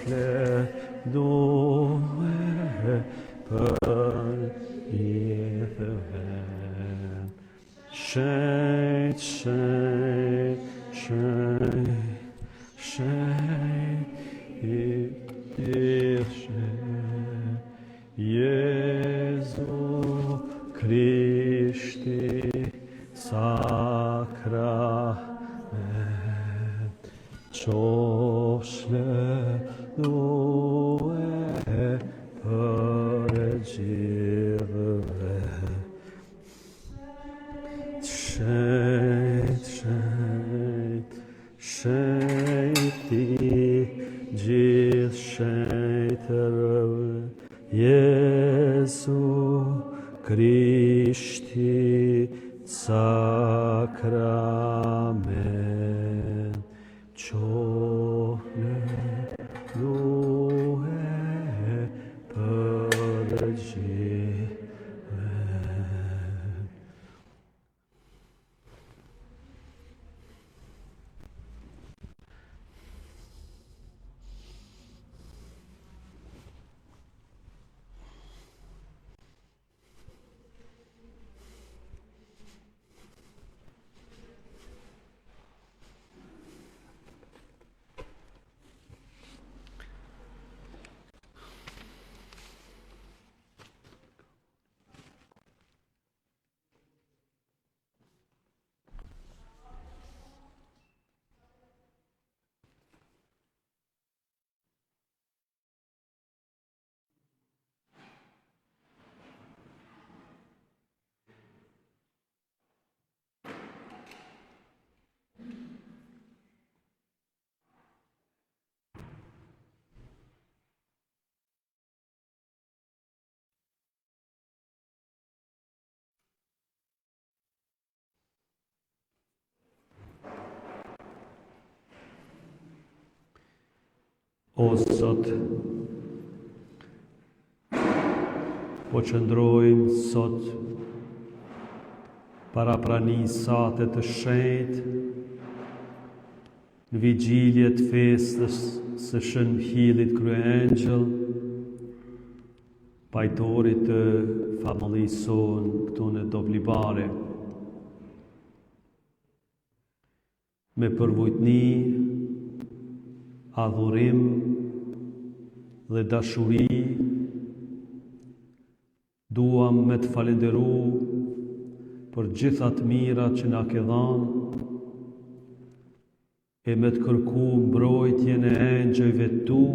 fledoe për jetëve. Shenjt, shenjt, shenjt, shenjt, Jezu Krishti sakrament, qofshledoe për gjithëve. Shenjt, shenjt, shenjti gjithë shenjtërve, Jezu Krishti sakrament, qofshledoe për gjithëve. O Zot, po qëndrojmë sot para pranisate të shenjtë në vigjilje të festës së Shën Mihilit Kryengjëll, pajtorit të familjes sonë këtu në Doblibare. Me përvojtni, adhurim dhe dashuri, duam me të falenderu për gjithat mira që na ke dhënë e me të kërku mbrojtjen e engjëjve tu,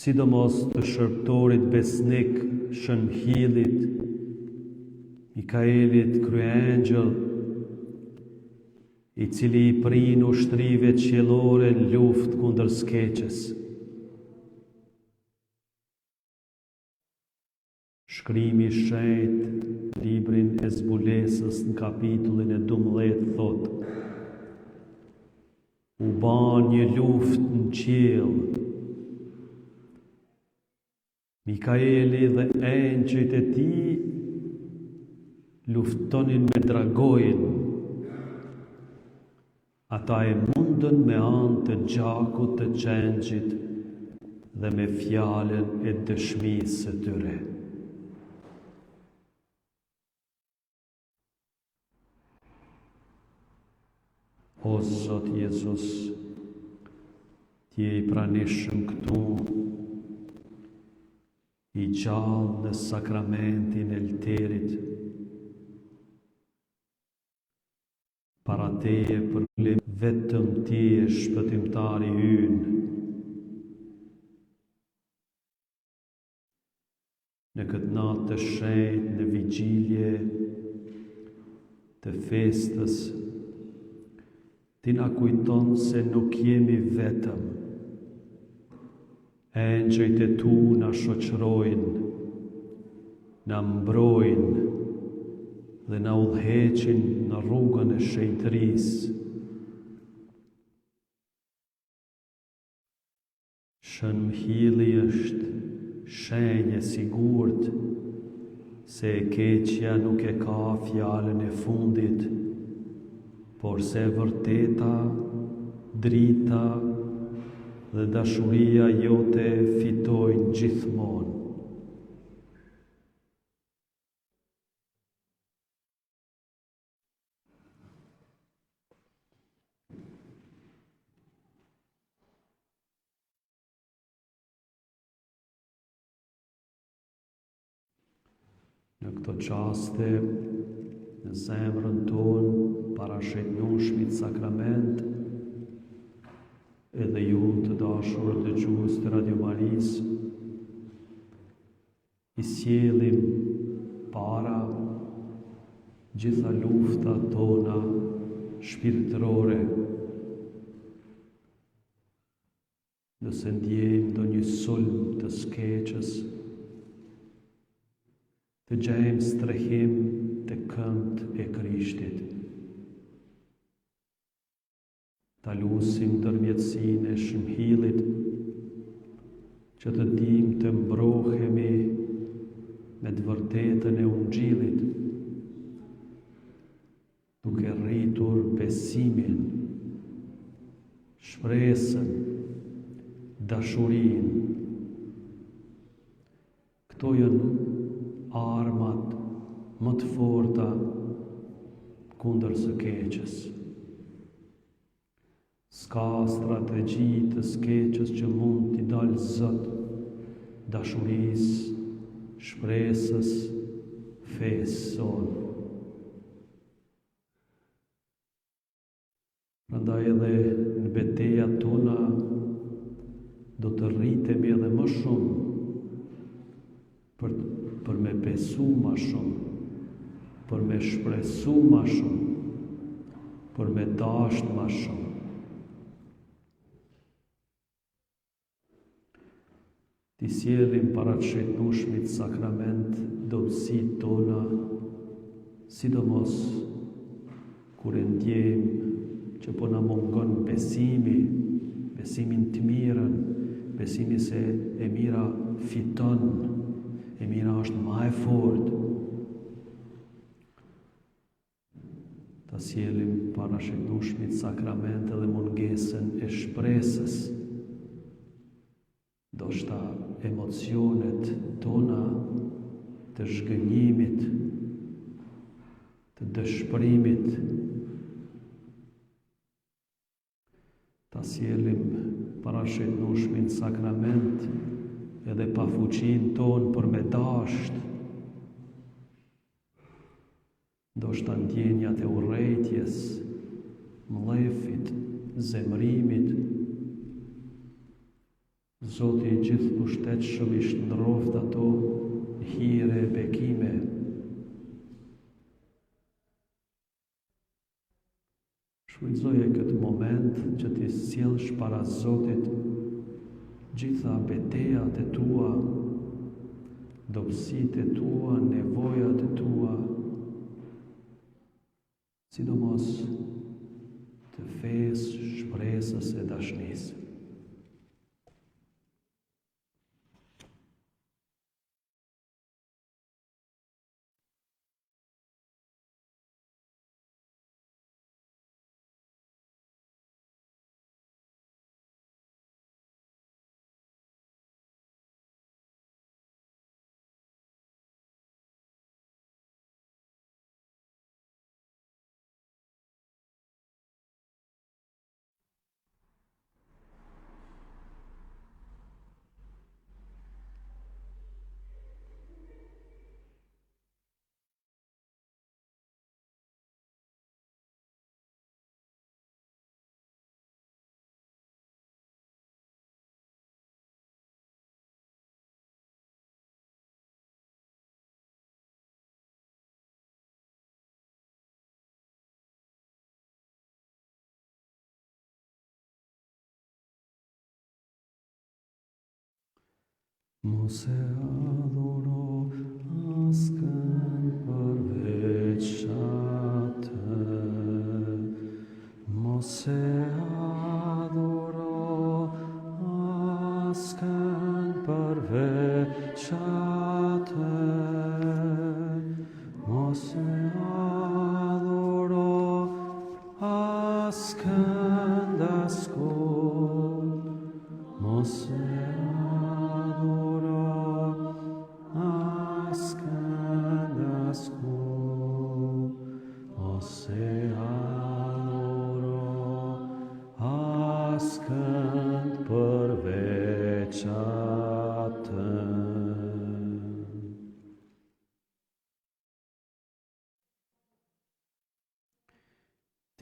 sidomos të shërptorit besnik Shën Mihilit, Mikaelit Kryengjëll, i cili i prin ushtrive qiellore në luftë kundër skeqes. Shkrimi i shenjtë në librin e Zbulesës në kapitullin e 12 thotë: U ban një luftë në qiell. Mikaeli dhe engjëjt e tij luftonin me dragojin. Ata e mundën me anë të gjakut të qengjit dhe me fjalën e dëshmisë së tyre. O Zot Jezus, ti je i pranishëm këtu, i gjallë në sakramentin e lterit. Para teje përkulim vetëm ti e shpëtimtari ynë. Në këtë natë të shenjtë, në vigjilje të festës, ti na kujton se nuk jemi vetëm. Engjëjt e tu na shoqërojnë, na mbrojnë dhe na udhëheqin në rrugën e shenjtërisë. Shën Mihili është shenjë e sigurt se e keqja nuk e ka fjalën e fundit, por se vërteta, drita dhe dashuria jote fitojnë gjithmonë. Në këto qaste, në zemrën tonë, parashënueshmit sakrament, edhe ju të dashur dëgjues të Radio Marisë, i sjellim para gjitha luftat tona shpirtërore. Nëse ndjejmë ndonjë sulm të skeqës, të gjejmë strehim të këmbët e Krishtit. Ta lusim ndërmjetësinë e shëmhillit, që të dimë të mbrohemi me të vërtetën e Ungjillit, duke rritur besimin, shpresën, dashurinë. Këto janë armat më të forta kundër së keqës. S'ka strategji të skeqës që mund t'i dalë zot dashurisë, shpresës, fesë sonë. Prandaj edhe në betejat tona do të rritemi edhe më shumë për me besu ma shumë, për me shpresu ma shumë, për me dasht ma shumë. T'i sjellim para të shënueshmit sakrament dobësitë tona, sidomos kur e ndjejmë që po na mungon besimin të mirën, besimi se e mira fiton, e mira është më e fortë. Ta sjellim para shënueshmit sakrament edhe mungesën e shpresës. Do shta emocionet tona të zhgënjimit, të dëshpërimit, ta sjellim para shënueshmin sakrament edhe pa fuqinë tonë për me dasht. Do shta ndjenjat e urrejtjes, mllefit, zemrimit, Zoti i gjithë pushtetshëm i shndroft ato hire e bekime. Shfrytëzoje këtë moment që t'i sjellsh para Zotit gjitha betejat e tua, dobësitë e tua, nevojat e tua, sidomos të fesë, shpresës e dashnisë. Mos e adhuro askën përveç atë, mos e adhuro askën përveç atë, mos e adhuro askën daskon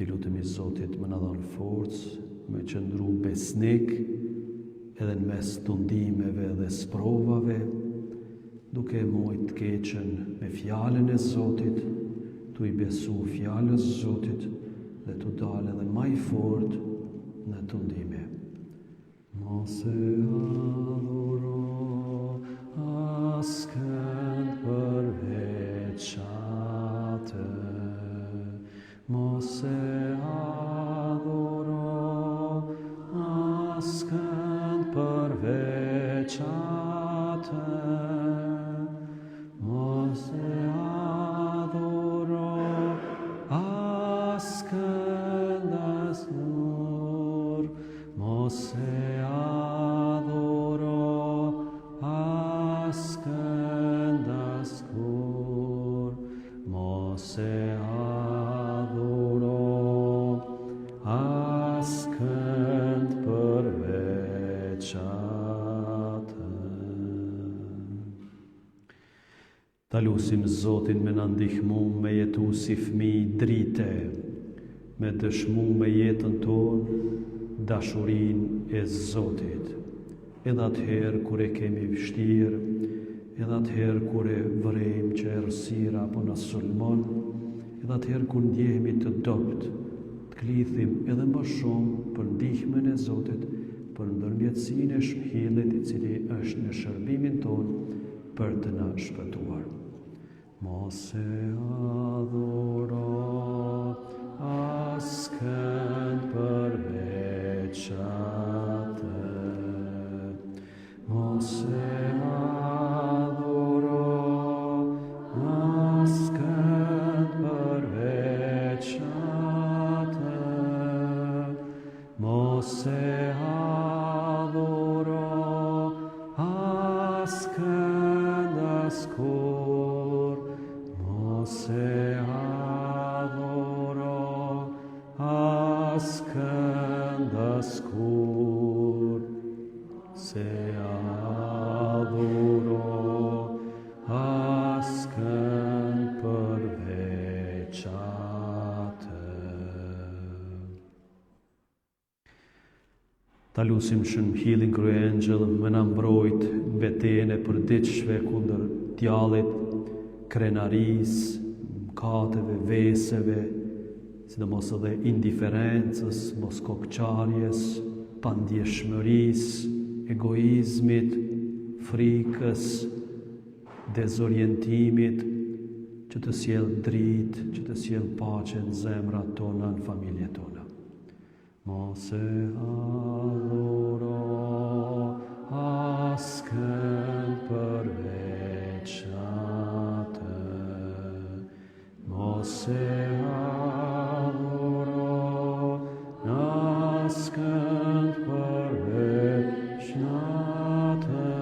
Ti lutemi Zotit më na dhon forcë, me qëndru besnik, edhe në mes të ndimeve dhe sprovave, duke mojt të keqen me fjallën e Zotit, tu i besu fjallës Zotit, dhe tu dalë edhe maj fort në të ndime. Mos e adhuro askënd përveç atë, mos e adhuro askënd përveç atë, mos e adhuro askënd asnjë, mos e adhuro askënd askur, mos e adhuro askënd përveç atë. Ta lusim Zotin me na ndihmu me jetu si fëmijë drite, me dëshmu me jetën tonë dashurinë e Zotit, edhe atëherë kur e kemi vështirë, edhe atëherë kur e vërejmë që errësira apo na sulmon, edhe atëherë kur ndjehemi të dobët, të klithim edhe më shumë për ndihmën e Zotit, për ndërmjetësinë e shpëhillit i cili është në shërbimin tonë për të na shpëtuar. Mos e adhuro askënd përveç atë, mos e adhuro askënd përveç atë, mos e adhuro askënd askur, mos e adhuro askënd askur, se adhuro askënd përveç atë. Ta lusim shënjillin kryengëll me na mbrojt betejën e përditshme kundër djallit, krenarisë, mëkateve, veseve, sidomos edhe indiferencës, moskokçarjes, pandjeshmërisë, egoizmit, frikës, dezorientimit, që të sjell dritë, që të sjell paqe në zemrat tona, në familjet tona. Mos e adhuro askënd përveç atë, mos e adhuro askënd përveç atë,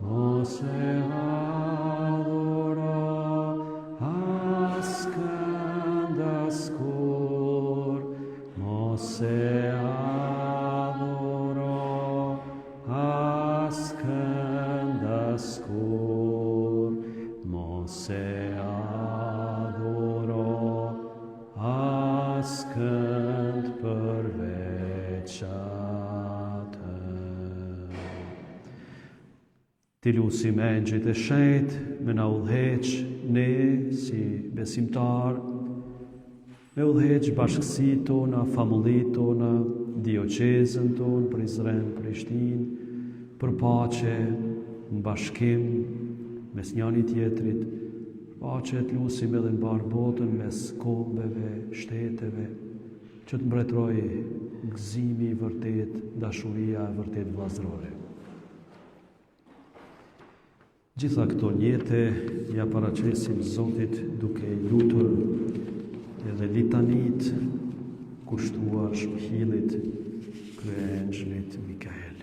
mos e adhuro askënd askur, mos e adhuro askënd askur, mos e adhuro askënd përveç atë. Ti lusim engjëjt e shenjtë me na udhëheq ne si besimtar, me udhëheq bashkësitë tona, famullitë tona, dioqezën tonë, Prizren, Prishtinë, për paqe në bashkim mes njëri tjetrit, paqe të lusim edhe në barë botën mes kombeve, shteteve, që të mbretroj gëzimi i vërtet, dashuria e vërtet vllazërore. Gjitha këto njete ja paraqesim Zotit duke i lutur edhe litanit kushtuar shpëhillit kryengjëllit Mikael.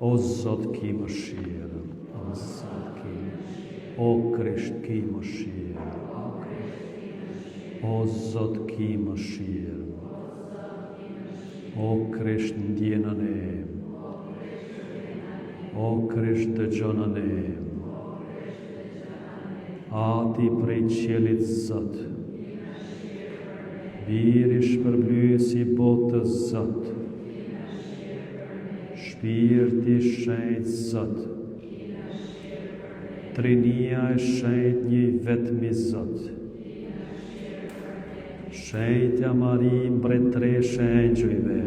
O Zot ki mëshirë, o Zot ki mëshirë, o Krisht ki mëshirë, o Zot ki mëshirë, o Krisht ndjena ne, o Krisht dëgjona ne, ati prej qelit Zot, biri shpërblyesi botës Zot, shpirti shenjtë Zot, Trinia e shenjtë një vetmi Zot, shenjtja Mari mbretëreshe e engjëjve,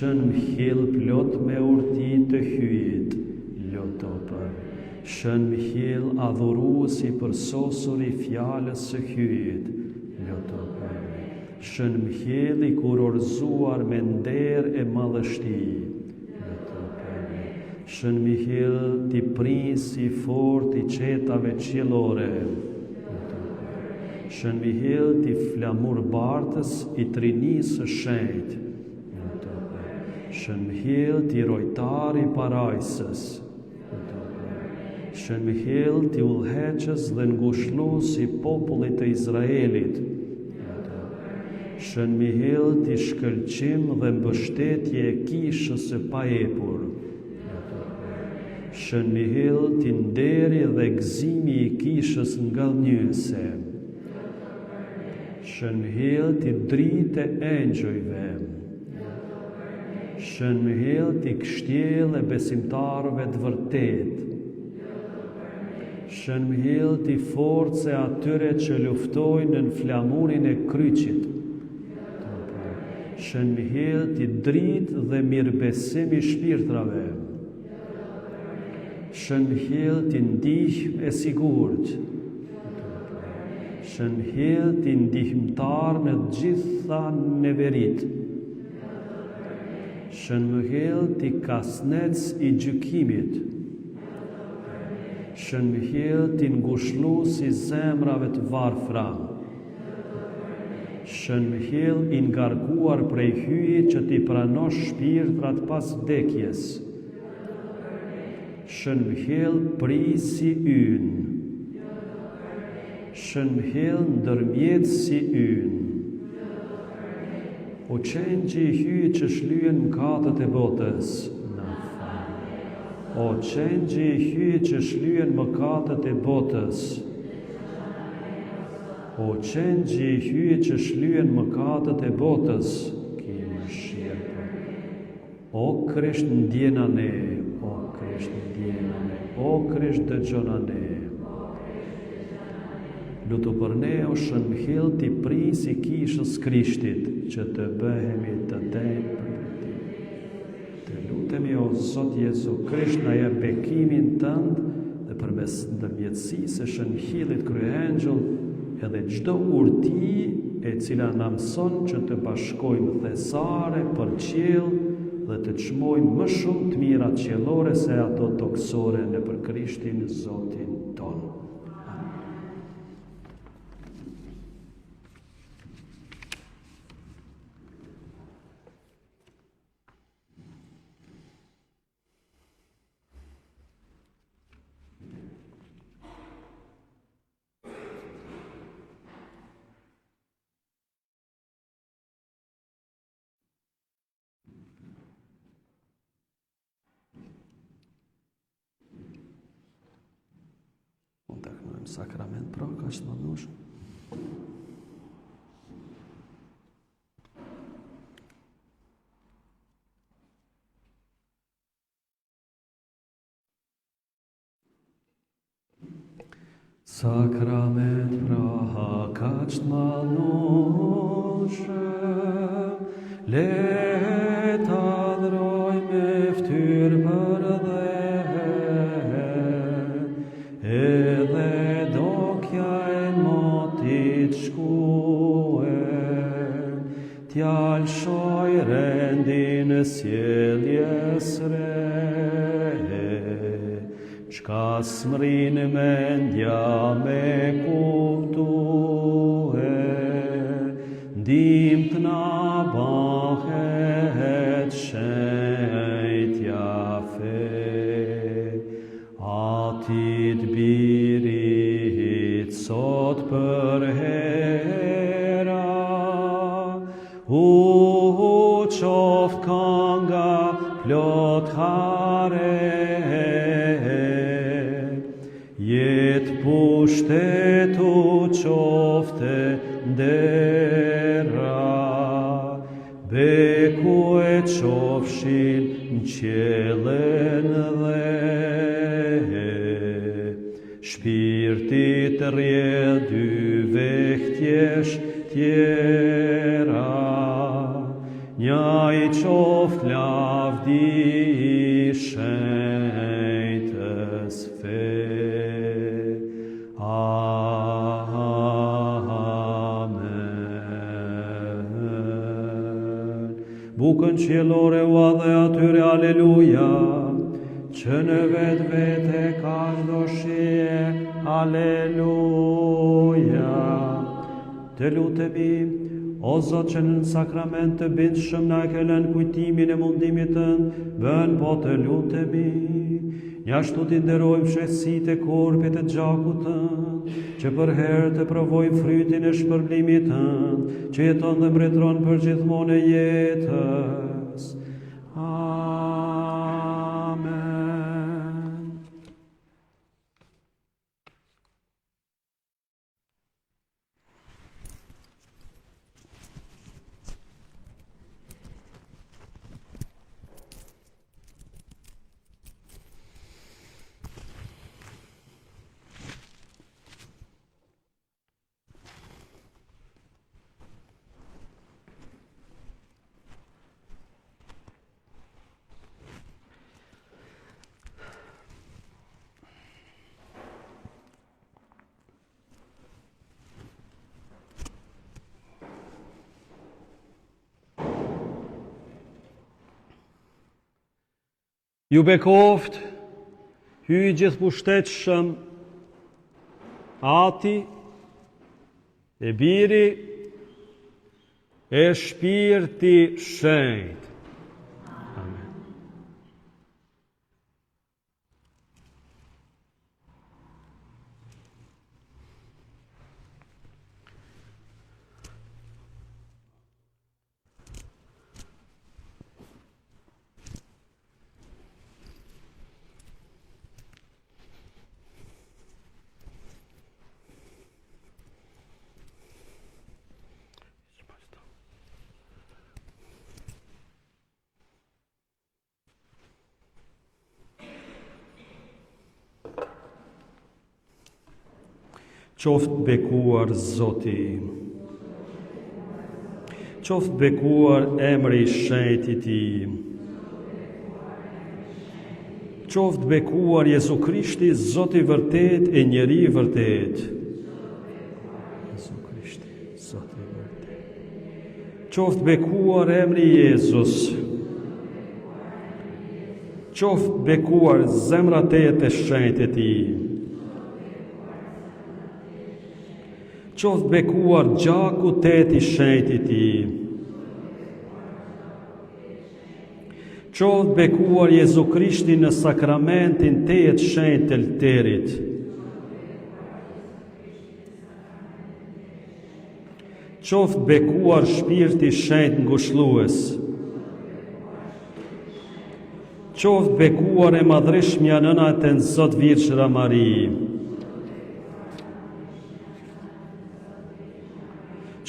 shën mhill plot me urti të hyjit, loto për. Shën mhill adhuruesi për sosur i fjalës së hyjit, loto për. Shën mhill i kurorzuar me nder e madhështi, loto për. Shën mhill ti prins i fort i qetave qiellore, loto për. Shën mhill ti flamur bartës i trinisë së shenjtë, shën mhill ti rojtari parajsës, shën mhill ti udhëheqës dhe ngushëllues i popullit të Izraelit, shën mhill ti shkëlqim dhe mbështetje e kishës së paepur, shën mhill ti nderi dhe gëzimi i kishës ngallënjëse, shën mhill ti dritë e engjëjve, shën mhill ti kështjellë e besimtarëve të vërtet, shën mhill ti forcë atyre që luftojnë në flamurin e kryqit, shën mhill ti dritë dhe mirëbesim i shpirtrave, shën mhill ti ndihmë e sigurt, shën mhill ti ndihmëtar në gjitha neverit, shën mhill ti kasnec i gjykimit, shën mhill ti ngushëllues i zemrave të varfra, shën mhill i ngarkuar prej hyjit që ti pranosh shpirtrat pas vdekjes, shën mhill prisi ynë, shën mhill ndërmjetësi ynë, o qenjë i hyjit që shlyen mëkatet e botës, na fal. O qenjë i hyjit që shlyen mëkatet e botës, o qenjë i hyjit që shlyen mëkatet e botës, ki mëshirë për ne. O Krisht ndjena ne, o Krisht ndjena ne, o Krisht dëgjona ne. Lutu për ne, o shën mhill ti pris i kishës Krishtit, që të bëhemi të denjë për ti. Të lutemi, o Zot Jezu Krisht, na jep bekimin tënd dhe përmes ndërmjetësisë së shën mhillit kryengjëll, edhe çdo urti e cila na mëson që të bashkojmë thesare për qiell dhe të çmojmë më shumë të mirat qiellore se ato toksore në për Krishtin Zotin ton. Sakrament pra, ka që të mënush. Sakrament pra, ka që të mënush, le ta adhroj me ftyrë për dhe, t'ja lëshoj rendin e sjelljes re, çka smrin mendja me kuptue, ndihmë t'na bahet shenjtja fe, atit birit sot për qoft kanga plot hare, pushtetu qofte ndera, beku e qofshin në qiellën dhe shpirtit rrjedh dy vehtjesh tjera, njaj qoft lavdi i shenjtës fe. Amen. Bukën qiellore u adhe atyre, aleluja, që në vetë vete ka shdoshie, aleluja. Të lutemi, o Zot, që në sakrament të bindshëm na ke lënë kujtimin e mundimit tënd, bën po të lutemi. Njashtu t'i nderojmë shëtësitë e korpit të gjakut tënd, që për herë të provojmë frytin e shpërblimit tënd, që jeton dhe mbretëron për gjithmonë e jetës. Amen. Ju bekoft, hyj gjithë pushtetshëm, Ati, e Biri, e Shpirti Shenjtë. Amen. Qoftë bekuar Zoti, qoftë bekuar emri i shenjtë i Tij, qoftë bekuar Jezu Krishti, Zoti vërtet e njeri vërtet. Jezu Krishti, Zoti vërtet. Qoftë bekuar emri i Jezus, qoftë bekuar zemra tetë e shenjtë e Tij, qoftë bekuar gjaku tetë i shenjtë i Tij, qoftë bekuar Jezu Krishti në sakramentin tetë shenjtë të lterit, qoftë bekuar Shpirti shenjtë ngushëllues, qoftë bekuar e madhreshmja nëna e të Zot Virgjëra Mari,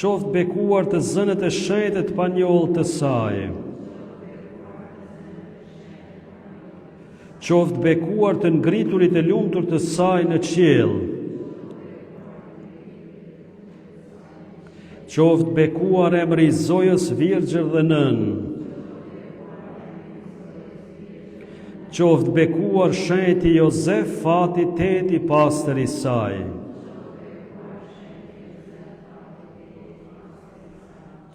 qoftë bekuar të zënët e shenjtë të panjohur të saj, qoftë bekuar të ngriturit e lumtur të saj në qiell, qoftë bekuar emri i Zojës Virgjër dhe Nën, qoftë bekuar shenjti Jozef, fati teti pastër i saj,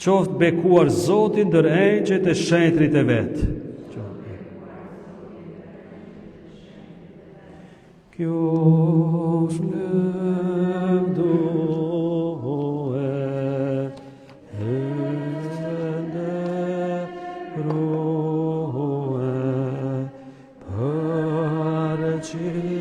qoftë bekuar Zoti ndër engjëjt e shenjtrit e vet. Kjo lëvdoe enderoe për qive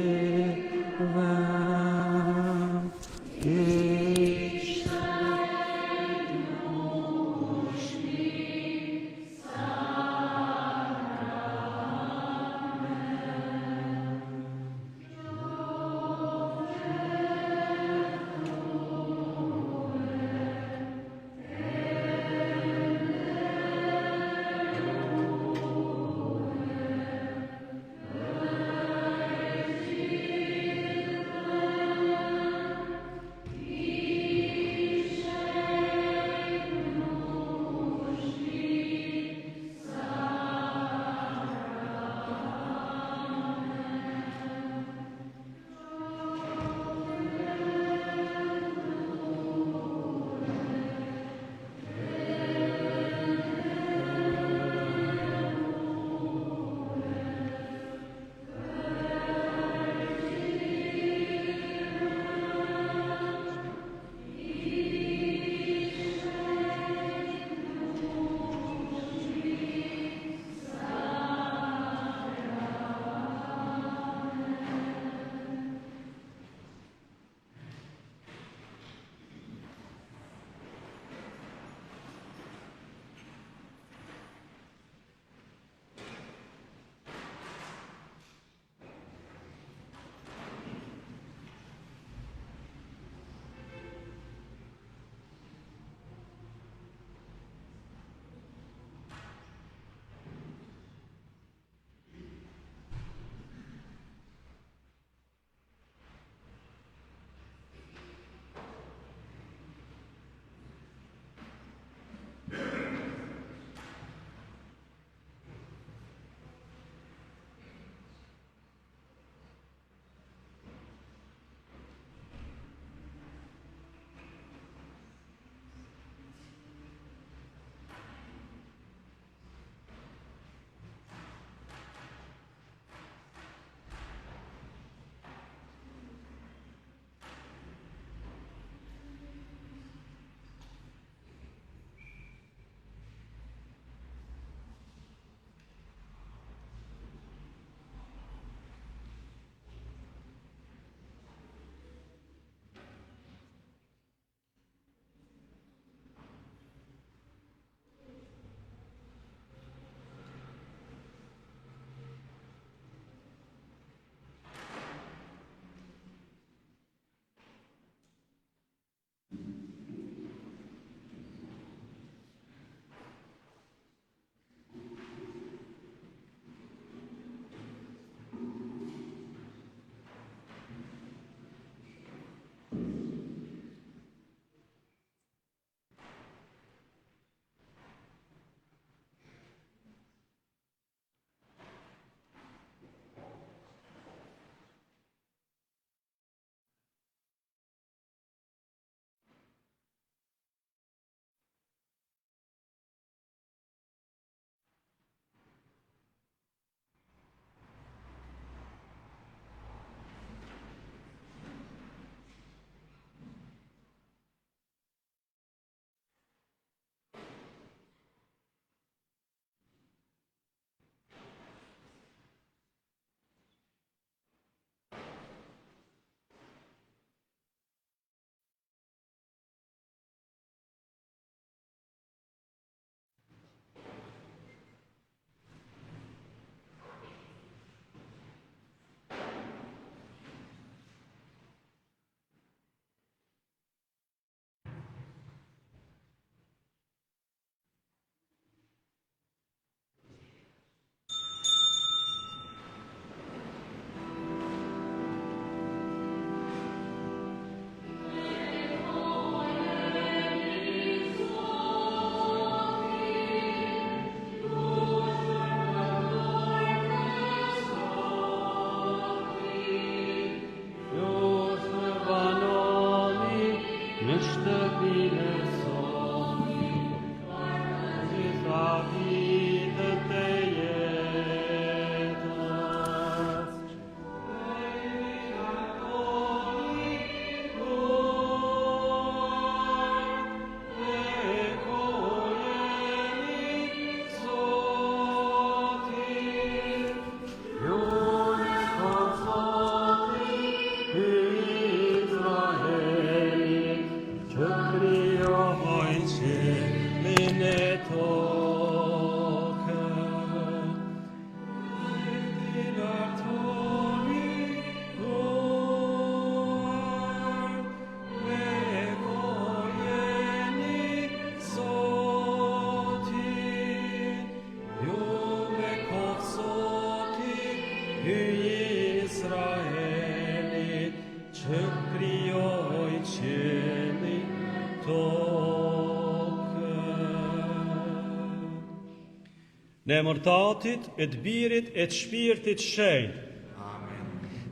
Në emër të Atit, e të Birit, e të Shpirtit Shenjtë.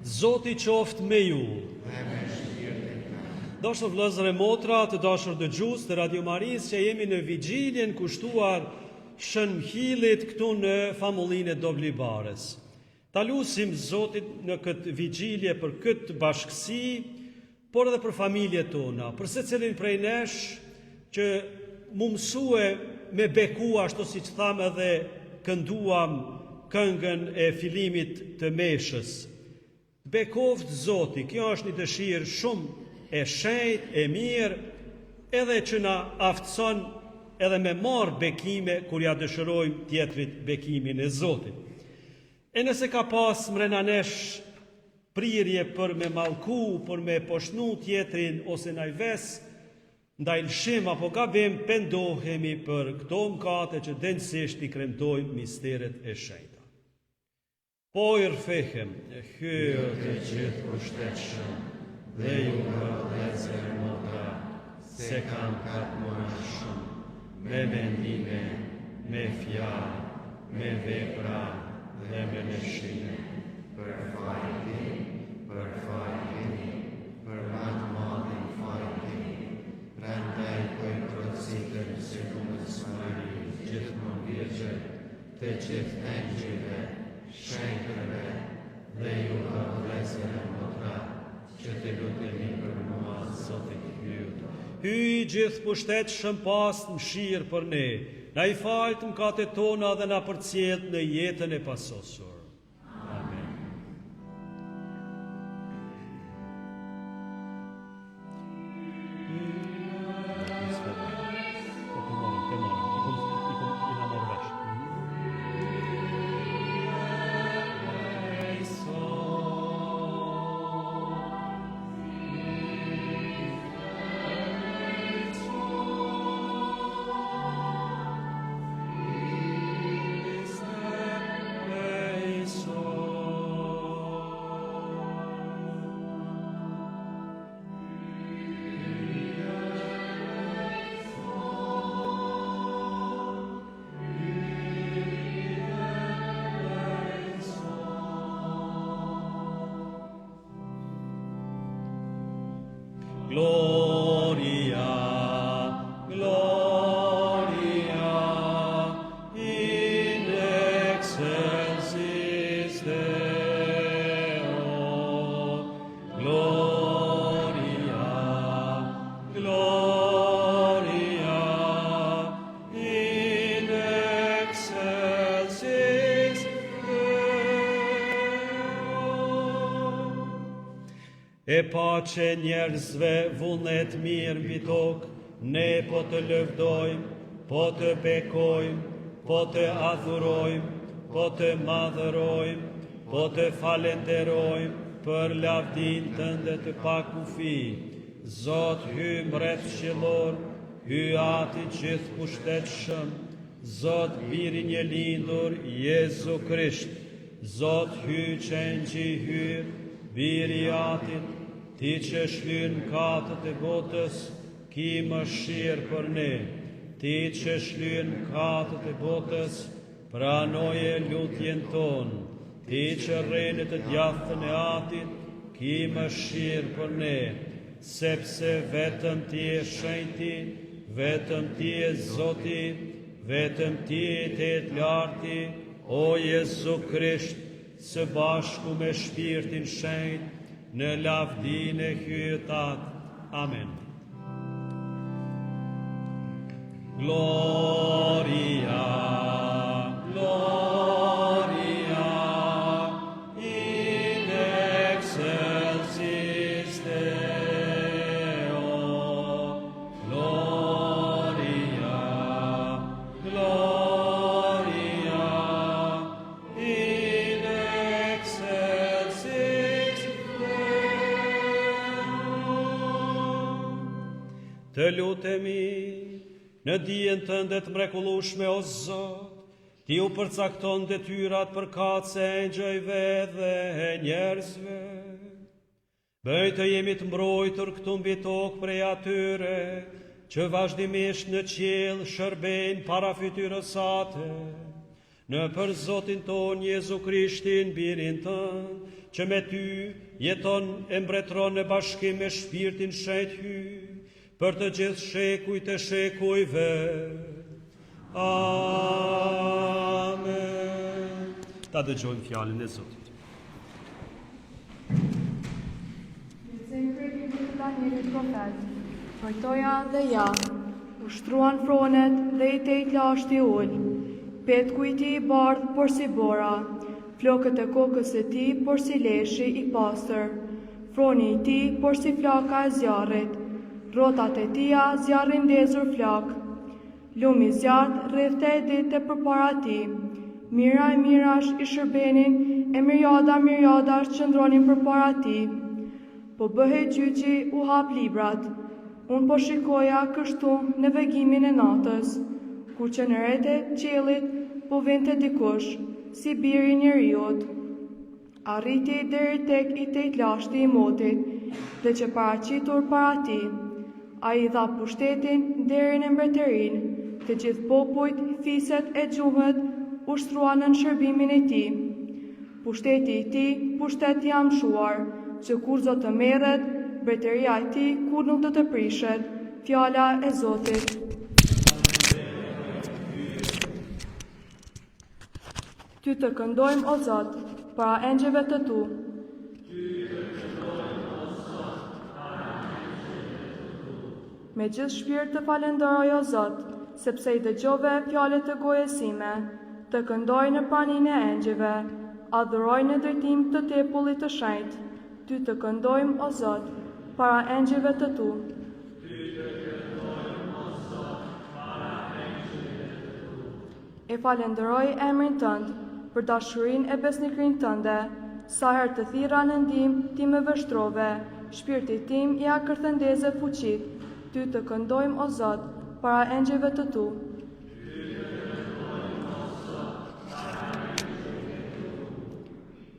Zoti qoftë me ju. Dashur vëllezër e motra, të dashur dëgjues të Radio Marisë, që jemi në vigjiljen kushtuar Shënmhillit këtu në famullinë e Dovlibares. Ta lutim Zotin në këtë vigjilje për këtë bashkësi, por edhe për familjet tona, për secilin prej nesh që mu mësue me beku ashtu siç thamë edhe kënduam këngën e fillimit të meshës. Bekoft Zoti, kjo është një dëshirë shumë e shenjtë, e mirë, edhe që na aftëson edhe me marrë bekime kur ja dëshirojmë tjetrit bekimin e Zotit. E nëse ka pas mrena nesh prirje për me mallku, për me poshnu tjetrin ose ndaj ves, ndaj lëshim apo gabim, pendohemi për këto mëkate që denjësisht i kremtojmë misteret e shenjta. Po i rfehem, hyë të gjithë pushtetshëm, dhe ju vëllezër e motra, se kam katë më shumë, me mendime, me fjalë, me vepra dhe me mëshirë, për fajin, për më të madhin fajin, prandaj poj procitën si Lumës Mari, gjithmonë vjeqë, të gjithë engjëve, shenjtëve, dhe ju vëllezër e motra, që të lutemi për mua, Zotit hyjë. Hyj gjithë pushtetshëm pas mëshirë për ne, na i falë mëkatet tona dhe na përcjell në jetën e pasosur. Amen. Gloria, Gloria, in excelsis Deo. Gloria, Gloria, in excelsis Deo. E pace njerëzve vullnet mirë mbi tokë, ne po të lëvdojmë, po të bekojmë, po të adhurojmë, po të madhërojmë, po të falenderojmë për lavdin tënde të pakufi. Zot hy mbret qiellor, hy Ati gjithë pushtetshëm, Zot biri një lindur, Jezu Krisht, Zot hy qengji hyr, biri Atit, ti që shlyn katët e botës, ki mëshirë për ne. Ti që shlyn katët e botës, pranoje lutjen tonë. Ti që rrenit të djathën e Atit, ki mëshirë për ne. Sepse vetëm ti e shenjti, vetëm ti e Zoti, vetëm ti e të larti, o Jezu Krisht, së bashku me shpirtin shenjt, në lavdin e hyjtat. Amen. Gloria, Gloria, in excelsis Deo. Gloria, Gloria, in excelsis Të lutemi në dijen tënde të mrekullueshme o Zot, ti u përcakton detyrat për katës e engjëjve dhe njerëzve. Bëj të jemi të mbrojtur këtu mbi tokë prej atyre që vazhdimisht në qiell shërbejnë para fytyrës sate. Në për Zotin ton Jezu Krishtin, birin tënë, që me ty jeton e mbretron në bashkim me shpirtin shenjt hy, për të gjithë shekujt e shekujve. Amen. Ta dëgjojmë fjalën e Zotit. Përtoja dhe ja, ushtruan fronet dhe i tejt lashti ullë, petë kujti i bardhë por si bora, flokët e kokës e ti por si leshi i pastër, froni i ti por si flaka e zjarrit, rotat e tia zjarrin ndezur flak, lumi zjarrt rreth e dite përpara ti, mira e mirash i shërbenin e mirjadash qëndronin përpara ti. Po bëhej gjyqi u hap librat, unë po shikoja kështu në vegimin e natës, kur që në rete qiellit po vinte dikush, si biri njeriut. Arriti deri tek i tejt lashti i motit, dhe që paraqitur para ti, a i dha pushtetin deri në mbretërinë, të gjithë popujt, fiset e gjuhët ushtruan në shërbimin e ti. Pushteti i ti, pushtet jam shuar, që kur Zot të merret, mbretëria e ti kur nuk do të prishet. Fjala e Zotit. Ty të këndojmë o Zot, para engjëve të tu. Me gjithë shpirt të falenderoj o Zot, sepse i dëgjove fjalët të gojes sime, të këndoj në praninë e engjëve, adhuroj në drejtim të tepullit të shenjtë. Ty të këndojmë o Zot, para engjëve të tu. E falenderoj emrin tënd për dashurinë e besnikërinë tënde, sa herë të thirra në ndihmë ti më vështrove, shpirti tim ja kërthëndeze fuqit. Ty të këndojmë o Zot, para engjëve të tu.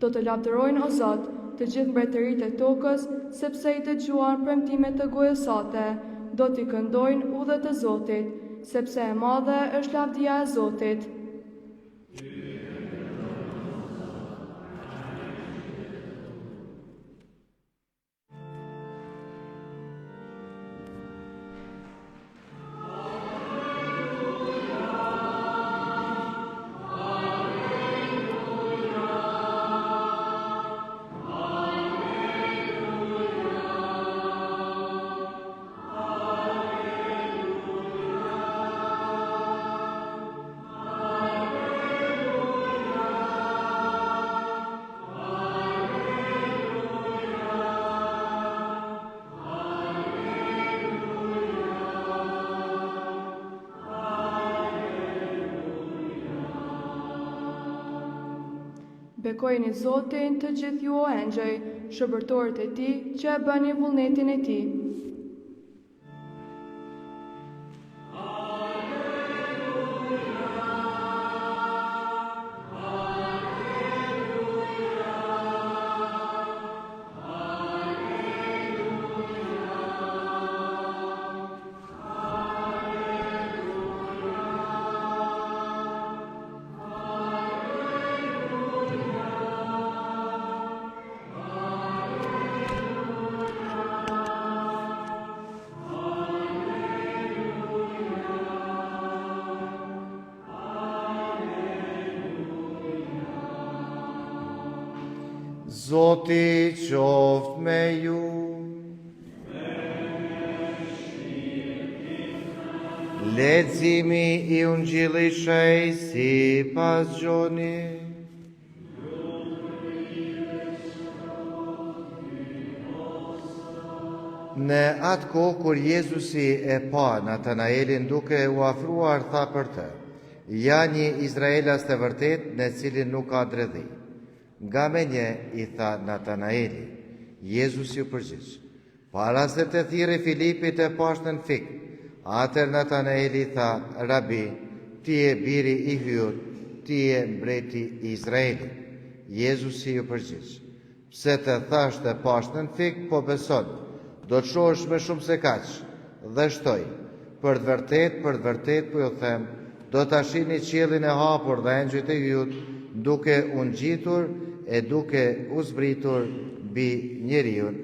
Do të lavdërojnë o Zot të gjithë mbretëritë e tokës, sepse i dëgjuan premtimet të gojës sate, do t'i këndojnë udhët e Zotit, sepse e madhe është lavdia e Zotit. Bekojeni Zotin të gjithë ju o engjëj, shërbëtorët e ti që e bëni vullnetin e ti. Zoti qoftë me ju. Leximi i Ungjillit shej sipas Gjonit. Në atë kohë kur Jezusi e pa Natanaelin duke u afruar, tha për të: ja një Izraelas të vërtet në cilin nuk ka dredhi. Nga menje, i tha Natanaeli. Jezusi u përgjigj: para se të thirrë Filipit e pashtën fik. Atër Natanaeli tha: rabi, ti e biri i hyut, ti e mbreti i Izraelit. Jezusi u përgjigj: pse të thash të pashtën fik, po beson, do të shohësh më shumë se kaq. Dhe shtoi: për të vërtet, po ju them, do të shihni qiellin e hapur dhe engjëjt e Hyut duke u ngjitur e duke u zbritur mbi njeriun,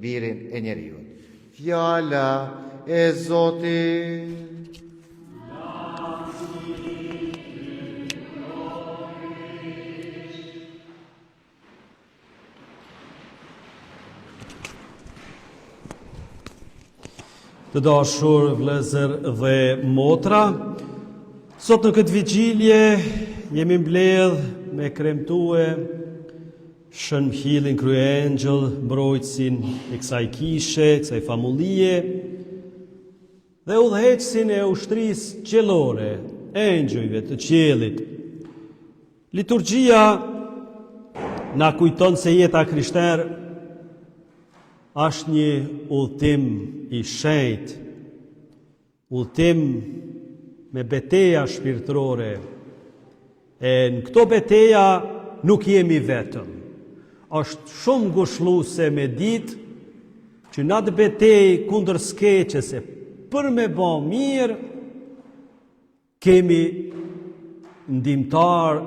birin e njeriut. Fjala e Zotit. Të dashur vëllezër dhe motra, sot në këtë vigjilje jemi mbledh me kremtue Shën Mihillin Kryengjëll, mbrojtësin e kësaj kishe, kësaj famullie, dhe udhëheqësin e ushtrisë qiellore, engjëjve të qiellit. Liturgjia na kujton se jeta krishtere është një udhëtim i shenjtë, udhëtim me betejë shpirtërore. E në këto betejë nuk jemi vetëm. Është shumë ngushëlluese me ditë që në atë betejë kundër skeqes e për me bë mirë kemi ndihmtar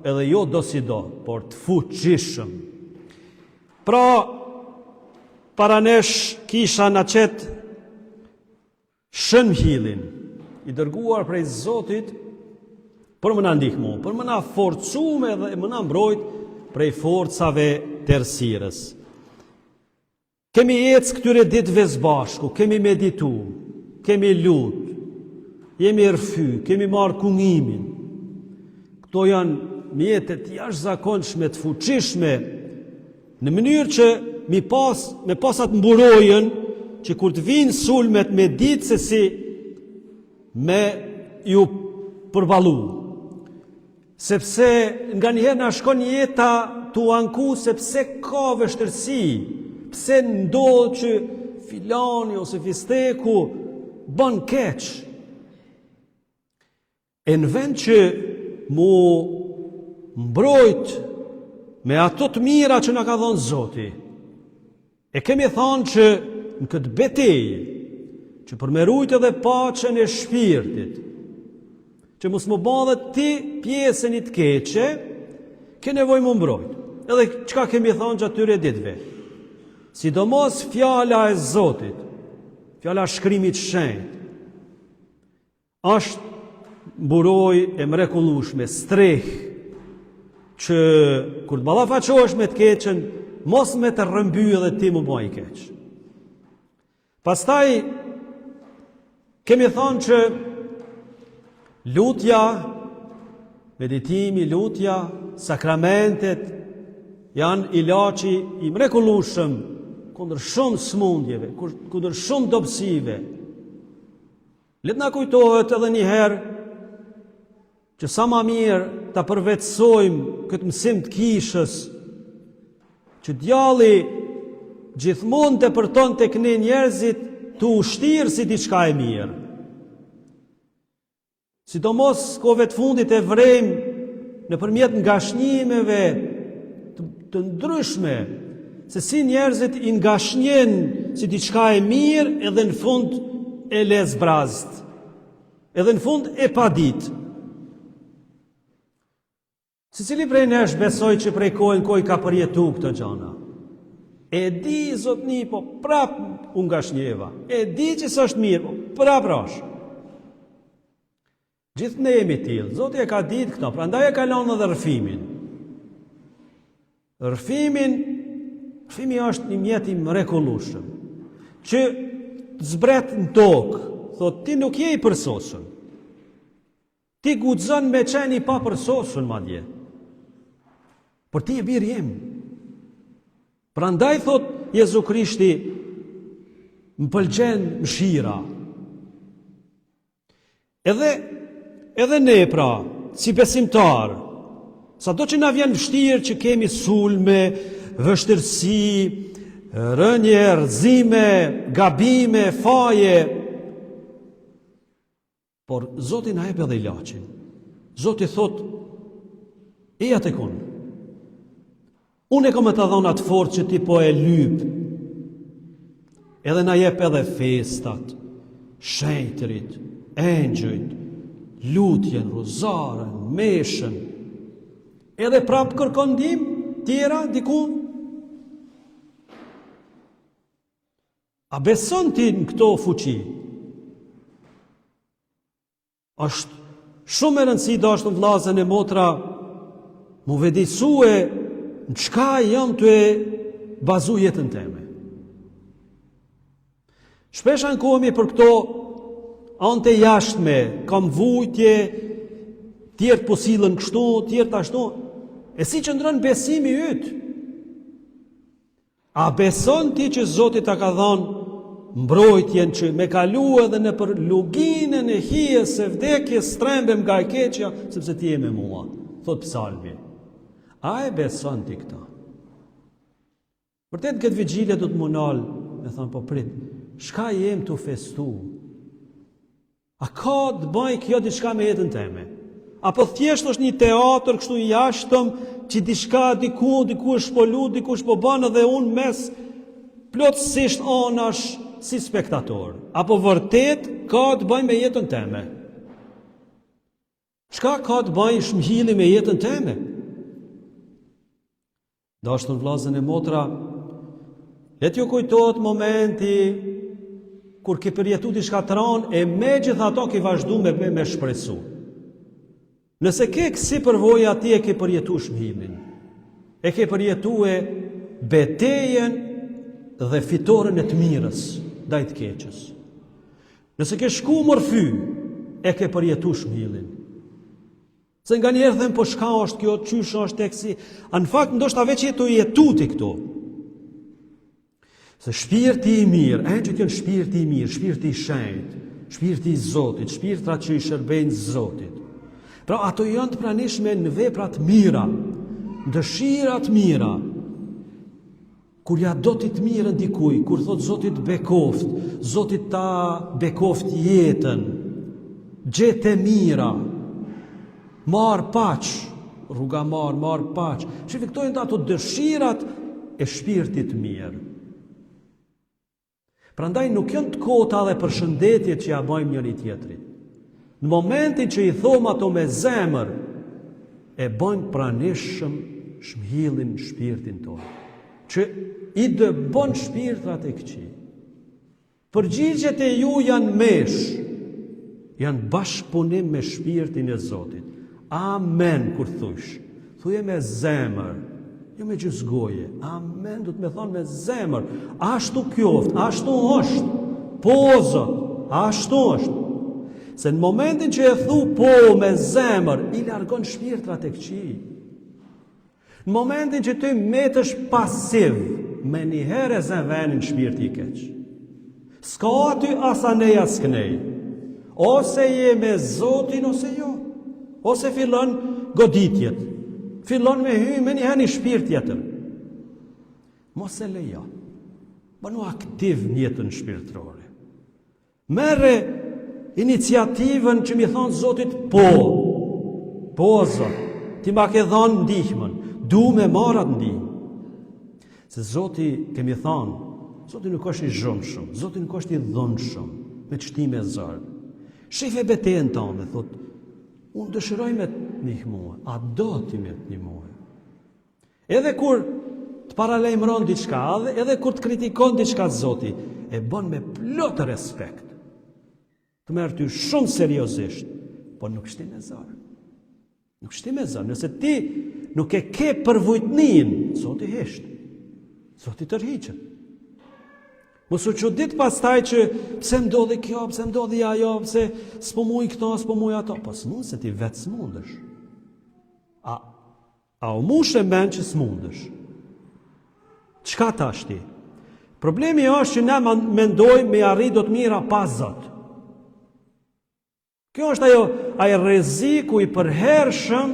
edhe jo do si do, por të fuqishëm. Pra, para nesh kisha na qetë Shën Mihillin, i dërguar prej Zotit për më na ndihmu, për më na forcume dhe më na mbrojt prej forcave të errësirës. Kemi ecë këtyre ditëve së bashku, kemi meditu, kemi lut, jemi rrëfy, kemi marrë kungimin. Këto janë mjetet jashtëzakonshme të fuqishme në mënyrë që me pasat mburojen që kur të vinë sulmet me ditë se si me ju përballu. Sepse nga njëherë na shkon jeta tu anku sepse ka vështirësi, pse ndodh që filani ose fisteku bën keq. E në vend që mu mbrojt me ato të mira që na ka dhënë Zoti, e kemi thënë që në këtë betejë, që për me rujt edhe paqen e shpirtit, që mos më bëdhe ti pjesën i të keqe, ke nevojë më mbrojt. Edhe çka kemi thënë gjatë tyre ditëve. Sidomos fjala e Zotit, fjala shkrimit shenjtë, është mburoj e mrekullueshme, streh, që kur të ballafaqohesh me të keqen, mos me të rrëmbyj edhe ti më bëj i keq. Pastaj kemi thënë që lutja, meditimi, lutja, sakramentet janë ilaçi i mrekullueshëm kundër shumë smundjeve, kundër shumë dobësive. Le të na kujtohet edhe një herë që sa më mirë ta përvetësojmë këtë mësim të kishës, që djalli gjithmonë të përton tek ne njerëzit të ushtirë si diçka e mirë. Sidomos kohëve të fundit e vrejmë nëpërmjet ngashnimeve të ndryshme, se si njerëzit i ngashnjen si diçka e mirë edhe në fund e lezbrazët, edhe në fund e padit. Secili prej nesh besoj që prej kohën kohë ka përjetu këtë gjana. E di zotni, po prap unë ngashnjeva. E di që s'është mirë, po prap rash. Gjithë ne jemi tillë. Zoti e ka ditë këto, prandaj e ka lënë edhe rrëfimin. Rrëfimi është një mjet i mrekullueshëm, që të zbret në tokë, thot ti nuk je i përsosur. Ti guxon me qenë i pa përsosur madje. Por ti e birë jem. Prandaj thot Jezu Krishti, më pëlqen mëshira. Edhe ne pra, si besimtar, sado që na vjen vështirë që kemi sulme, vështirësi, rënje, rrëzime, gabime, faje, por Zoti na jep edhe ilaçin. Zoti thot, eja tek unë. Unë e kam të dhënë atë forcë që ti po e lyp. Edhe na jep edhe festat, shenjtërit, engjëjt, lutjen, rozaren, meshën, edhe prapë kërkon ndihmë tjera diku. A beson ti në këto fuqi? Është shumë e rëndësi dashur vllazën e motra mu vedisue në çka jam të e bazu jetën teme. Shpesh ankohemi për këto ante jashtme, kam vujtje, tjertë po sillen kështu, tjertë ashtu. E si qëndron besimi yt? A beson ti që Zoti ta ka dhënë mbrojtjen që me kalu edhe në për luginën e hijes së vdekjes strembem nga e keqja, sepse ti je me mua, thot psalmi. A e beson ti këta? Vërtet këtë vigjilje do të munal, me thonë po prit, shka jem të festu? A ka të bëj kjo diçka me jetën teme? Apo thjesht është një teatr kështu i jashtëm që diçka diku është po lut, diku është po bën edhe unë mes plotësisht anash si spektator? Apo vërtet ka të bëj me jetën teme? Çka ka të bëj shmëhili me jetën teme? Dashur vllazën e motra, le t'ju kujtohet momenti kur ke përjetu diçka të ranë e megjithatë ke vazhdu me shpresu. Nëse ke kësi përvoja ti e ke përjetu shmëhimin, e ke përjetu e betejen dhe fitoren e të mirës ndaj të keqës. Nëse ke shku mërfy, e ke përjetu shmëhilin. Se nga njerë them, po shka është kjo, qysh është teksi, a në fakt ndoshta veç jetu ti këto. Se shpirti i mirë, që t'jën shpirti i mirë, shpirti i shenjtë, shpirti i Zotit, shpirtrat që i shërbejnë Zotit. Pra ato janë të pranishme në veprat mira, në dëshirat mira. Kur ja do ti të mirën dikuj, kur thot Zotit bekoft, Zotit ta bekoft jetën, gjete mira, marë paq, rruga marë paq. Shifiktojnë të ato dëshirat e shpirtit mirë. Prandaj nuk janë të kota dhe përshëndetjet që ja bëjmë njëri tjetrit. Në momentin që i thom ato me zemër, e bëjmë pranishëm shmëhillin shpirtin tonë, që i dëbon shpirtrat e këqij. Përgjigjet e ju janë mesh, janë bashkëpunim me shpirtin e Zotit. Amen, kur thush, thuje me zemër, jo me gjysgoje. Amen, du të me thonë me zemër. Ashtu kjoft, ashtu është, po Zot, ashtu është. Se në momentin që e thu po me zemër, i largon shpirtrat e këqij. Në momentin që ty metësh pasiv, me njëherë e zëvenin shpirti i keq. S'ka aty asanej asknej. Ose je me Zotin, ose jo. Ose fillon goditjet. Fillon me hy me njëherë një shpirt tjetër. Mos e lejo. Bënu aktiv njëtën shpirtërore. Merre iniciativën që mi thonë Zotit po. Po, Zot, ti ma ke thonë ndihmën. Du me marat ndihmë. Se Zoti kemi thonë, Zoti nuk është i zhëmë shumë, Zoti nuk është i dhënë shumë, me çtime zërë. Shife betejën tonë dhe thotë, unë dëshiroj me të ndihmue, a do ti me të ndihmue. Edhe kur të paralajmëron diçka, edhe kur të kritikon diçka Zoti, e bën me plot respekt. Të merr ty shumë seriozisht, po nuk shti me zor. Nuk shti me zor. Nëse ti nuk e ke përvojtnin, Zoti hesht. Zoti tërhiqet. Mos u çudit pastaj që pse ndodhi kjo, pse ndodhi ajo, pse s'po muj këto, s'po muj ato. Po s'mund se ti vetë s'mundesh. A u mush e men që s'mundesh? Çka tash ti? Problemi është që ne mendojmë me arrit do të mira pa Zot. Kjo është ajo rreziku i përhershëm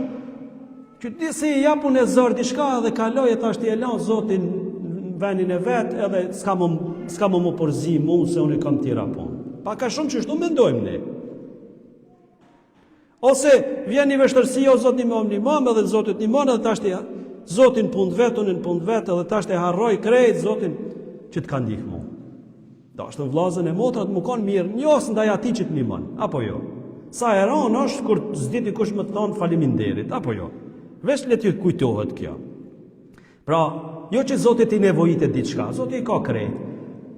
që disi i japun e zor diçka dhe kaloj e tash ti e lan Zotin në vendin e vet edhe s'ka më përzi mu se unë kam tira punë. Pa ka shumë që shtu mendojmë ne. Ose vjen një vështërsi, o Zot nimam edhe Zotit nimon edhe tash ti Zotin punë vetën në punë vetë edhe tash ti harroj krejt Zotin që të ka ndihmu. Da është në vllazën e motrat më kanë mirë njës ndaj atij që të nimon, apo jo? Sa e ranë është kur s'di dikush më të thonë faleminderit, apo jo? Veç le t'ju kujtohet kjo. Pra, jo që Zoti ti nevojitet diçka, Zoti i ka krejt,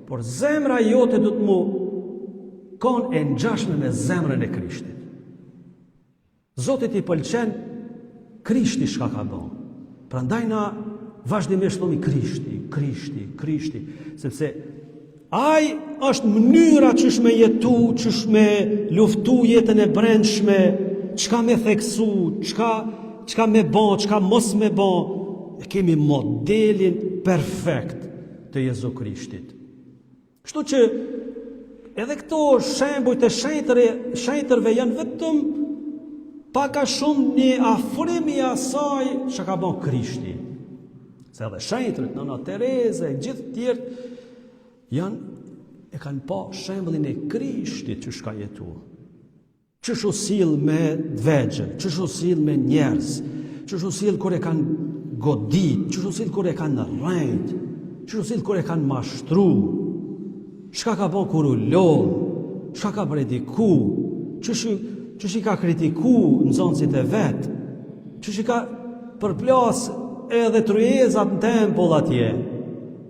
por zemra jote do të mu konë e ngjashme me zemrën e Krishtit. Zoti ti pëlqen Krishti shka ka bën. Prandaj na vazhdimisht thomi Krishti, sepse ai është mënyra qysh me jetu, qysh me luftu jetën e brendshme, çka me theksu, çka me bën, çka mos me bën. E kemi modelin perfekt të Jezu Krishtit. Kështu që edhe këto shembujt e shenjtërve janë vetëm pak a shumë një afrim i asaj që ka bën Krishti. Se edhe shenjtërit, Nana Tereze, gjithë tjerë e kanë pa shembullin e Krishtit që shka jetu. Që shu sill me dvegjël, që shu sill me njerëz, që shu sill kur e kanë godit, që shu sill kur e kanë rrejt, që shu sill kur e kanë mashtru, çka ka bën kur u lodh, çka ka prediku, që shi ka kritiku nxënësit e vet, që shi ka përplas edhe tryezat në tempull atje.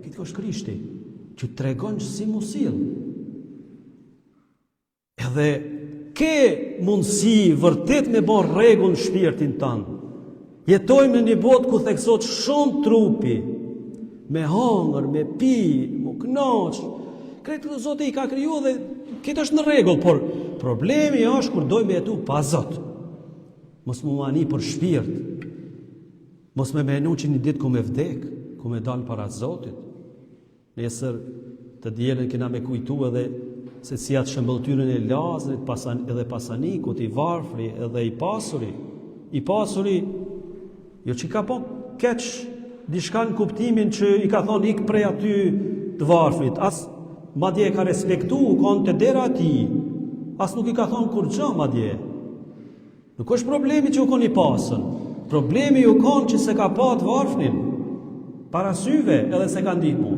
Këtë është Krishti, që tregon që si mu sill. Edhe ke mundësi vërtet me bën rregull në shpirtin tënd. Jetojmë në një botë ku theksot shumë trupi, me hangër, me pi, mu knaq. Kretë Zoti i ka kriju dhe këtë është në rregull, por problemi është kur dojmë jetu pa Zot. Mos mu mani për shpirt. Mos me menu që një ditë ku me vdek, ku me dalë para Zotit. Nesër të dielën kena me kujtu edhe se si atë shëmbëltyrën e Lazrit, edhe pasanikut, i varfri, edhe i pasuri. I pasuri, jo që i ka po keq diçka në kuptimin që i ka thonë ik prej aty të varfrit, as madje e ka respektu, konë të dera ati, as nuk i ka thonë kur gjë madje. Nuk është problemi që u konë i pasën, problemi ju konë që se ka pa të varfrin, para syve edhe se ka ndihmu.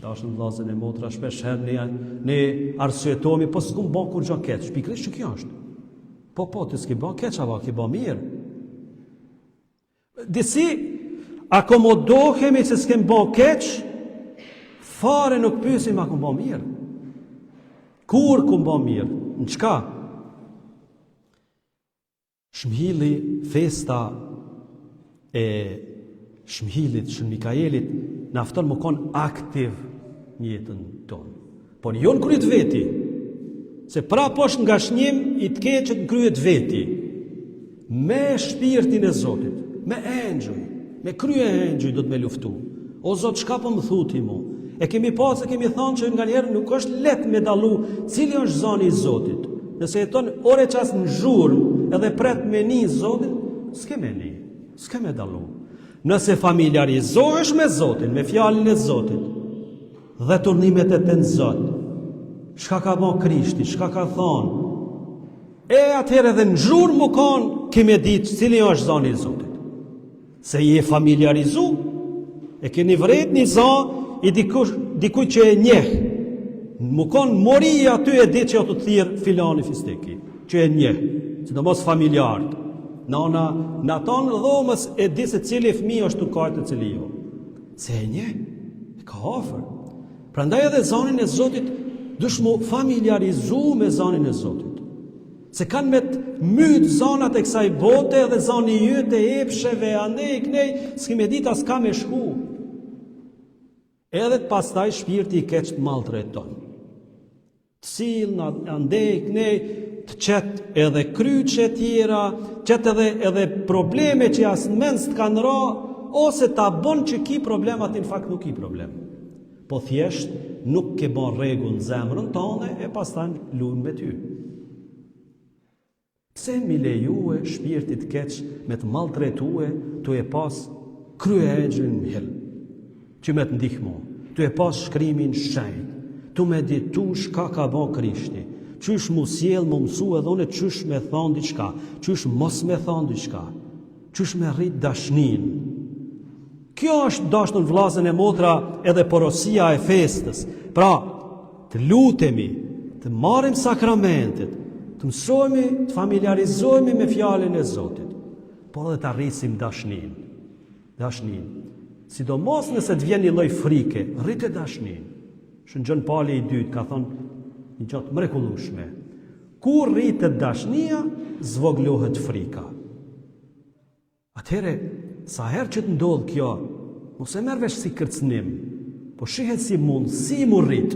Ta është në vllazën e motra, shpesh herë ne arsyetohemi, po s'kum bën kur gjë keq, pikërisht që kjo është. Po, ti s'ki bën keq, apo ki bën mirë. Disi akomodohemi se s'kem bën keq, fare nuk pyesim a kum bën mirë. Kur kum bën mirë? Në çka? Shmhili, festa e Shmhilit, Shën Mikaelit, na fton më kon aktiv në jetën tonë. Por jo në kryet veti, se prapë është nga shnjim i të keqet në kryet veti, me shpirtin e Zotit, me engjuj, me krye engjuj do të me luftu. O Zot, çka po më thuti mu? E kemi pasë, kemi thonë që nga njerë nuk është let me dalu cili është zoni i Zotit. Nëse jeton ore qas në zhurmë edhe pret me një Zotin, s'ke me një, s'ke me dalu. Nëse familiarizohesh me Zotin, me fjalën e Zotit, dhe turnimet e të në Zot, shka ka bën Krishti, shka ka thonë, atëherë edhe në zhurmë më konë, keme ditë cili është zoni i Zotit. Se je familiarizu, e keni vret një zonë, i dikuj që e njeh, më konë mori aty e ditë që o të thirë filani fisteki, që e njeh, që do mos familjartë. Nana, në tonë dhomës e di se cili fëmi është të kajtë e cili jo. Se e njeh, e ka afer. Prandaj edhe zonin e Zotit, dush mu familiarizu me zonin e Zotit. Se kanë me të mytë zonat e kësaj bote dhe zoni jytë e epsheve, ande i knej, s'ki me dit as ka me shku. Edhe të pastaj shpirti i keq të maltreton. Të silë, ande i knej, të qetë edhe kryqe tjera, qetë edhe probleme që asë në mens të kanë ra, ose ta bon që ki problemat, në fakt nuk ki problem. Po thjesht nuk ke bon rregull në zemrën tone e pastaj lunë me ty. Pse mi lejue shpirtit keq me të maltretue, të e pas krye engjërin mjell, që me të ndihmo, të e pas shkrimin shenjt, të me ditu shka ka bon Krishti, qysh mu sjell mu mësu edhe une qysh me thonë diçka, qysh mos me thonë diçka, qysh me rrit dashnin. Kjo është dashnë vllazën e motra edhe porosia e festës. Pra, të lutemi, të marrim sakramentet, të mësojmë, të familiarizohemi me fjalën e Zotit, por edhe të arrisim dashnin. Sidomos nëse të vjen një lloj frike, rritë dashnin. Shëngjën Pali i dytë ka thonë një gjatë mrekullueshme. Kur rritet dashnia, zvoglohet frika. Atëherë, sa herë që të ndodh kjo, mos e merr vesh si kërcënim, po shihet si mundësi mu rrit.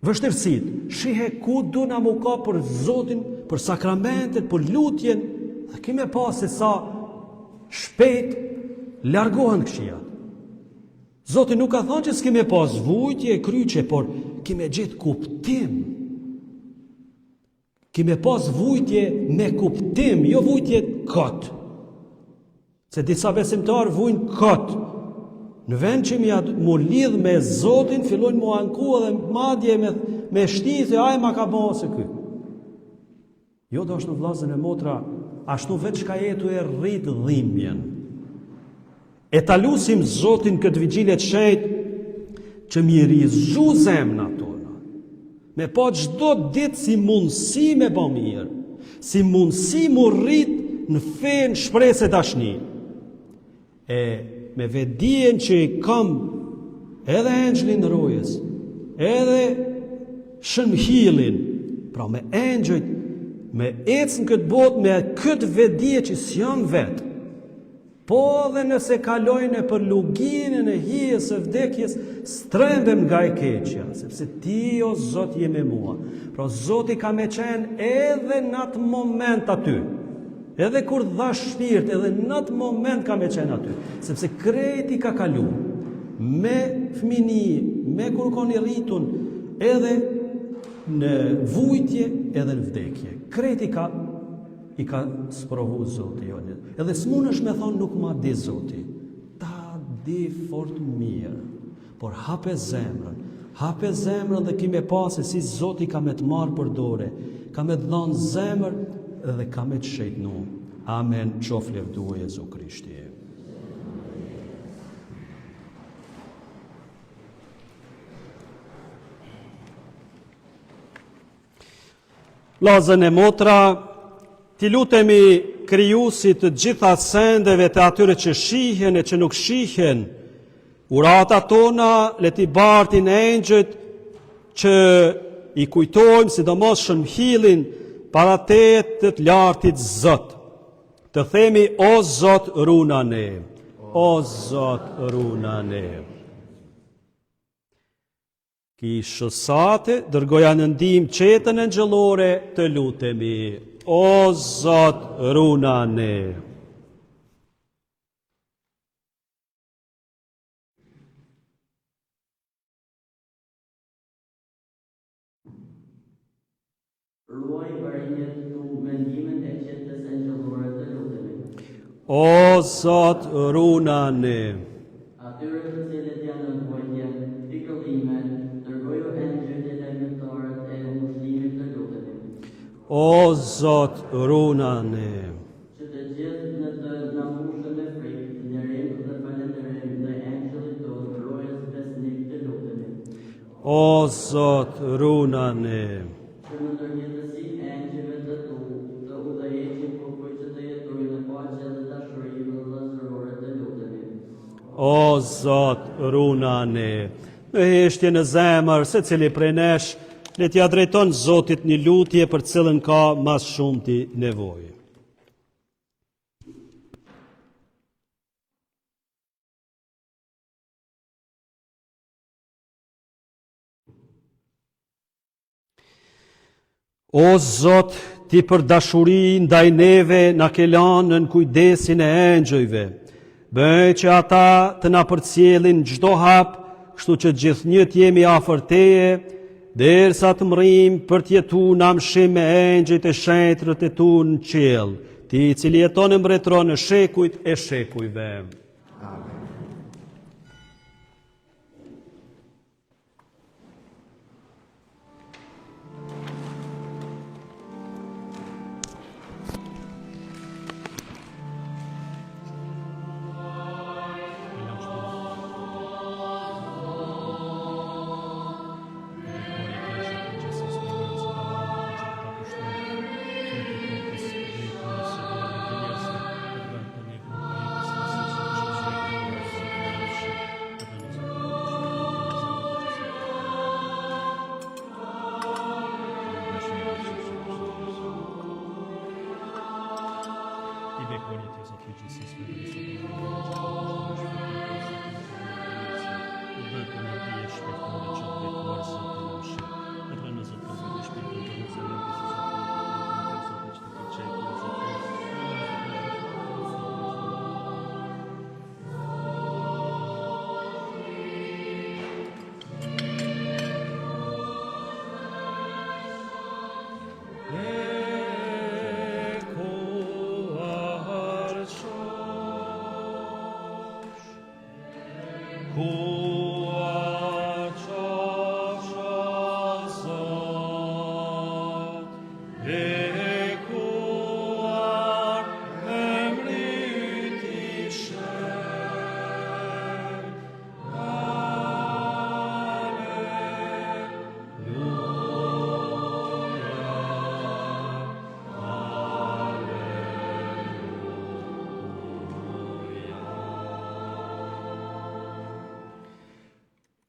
Vështirësit, shihe ku du na mu ka për Zotin, për sakramentet, për lutjen, dhe kime pa se sa shpejt largohen këshia. Zotin nuk ka thonë që s'kime pas vujtje e kryqe, por kime gjithë kuptim. Kime pas vujtje me kuptim, jo vujtje kot. Se disa besimtar vujnë kot. Në vend që mu lidh me Zotin, fillojnë mu anku edhe madje me shtithë, aj ma ka bo se ky. Jo do është në vllazën e motra, ashtu veç ka jetu e rritë dhimbjen. E ta lusim Zotin këtë vigjilje të shenjtë që mi rizu zemna tona. Me pa çdo ditë si mundësi me bë mirë, si mundësi mu rrit në fen shpresë dashni. E me vedien që i kam edhe engjlin në rojës, edhe shënhilin, pra me engjëjt, me ecë në këtë botë, me këtë vedie që s'jam vetë, po dhe nëse kalojnë për luginën e hijes e vdekjes, strembem nga e keqja, sepse ti o Zot je me mua. Pra Zoti ka me qenë edhe në atë moment aty, edhe kur dha shpirt, edhe në atë moment ka me qenë aty, sepse kreti ka kalu, me fëmini, me kur koni rritun, edhe në vujtje, edhe në vdekje. Kreti i ka sprovu Zoti jonë. Edhe s'mun është me thonë nuk ma di Zoti. Ta di fort mirë, por hape zemrën dhe kime pase si Zoti ka me të marë për dore, ka me të dhanë zemër dhe ka me të shejtnu. Amen, qof levdu Jezu Krishti. Vllazën e motra, ti lutemi krijuesit të gjitha sendeve të atyre që shihen e që nuk shihen, urata tona le t'i bartin engjëjt që i kujtojmë sidomos shëmhillin para tejet të lartit Zot. Të themi o Zot runa ne, o Zot runa ne. Kishë sate, dërgoja në ndim qetën e ngjëllore të lutemi. O Zot, runa ne. Ruaj varinjet tu mendimin e qetës e ngjëllore të lutemi. O Zot, runa ne. Atyre të cilët janë në vojtje, pikëllime, dërgoju engjëjt e lajmëtarët e muslimit të lutemi. O Zot, runa ne. Që të gjithë në të namushën e frikë, nderim dhe falënderim dhe engjëllit tonë, rojës besnik të lutemi. O Zot, runa ne. Që në ndërmjetësi engjëjve të tu, të udhëheqin popujt që të jetojnë në paqe dhe dashuri dhe vëllazërore të lutemi. O Zot, runa ne. Me heshtje në zemër, se cili prej nesh, le t'ja drejton Zotit një lutje për cilën ka mas shumti nevojë. O Zot, ti për dashuri ndaj neve na ke lanë në kujdesin e engjëjve. Bëj që ata të na përcjellin çdo hap, kështu që gjithnjët jemi afër teje, derisa të mrim për t'jetu në amshim me engjëjt e shenjtërët e tu në qiell, ti i cili jeton e mbretëron në shekujt e shekujve. Shpërbërjet e Zotit gjithësisë me Kristin. Bëkën e tij shpirtore që të bekuar Zotin në mshi. Edhe në Zot të vëllë shpirtin të Jeruzalemit që Zotit që të qejë në Zotit.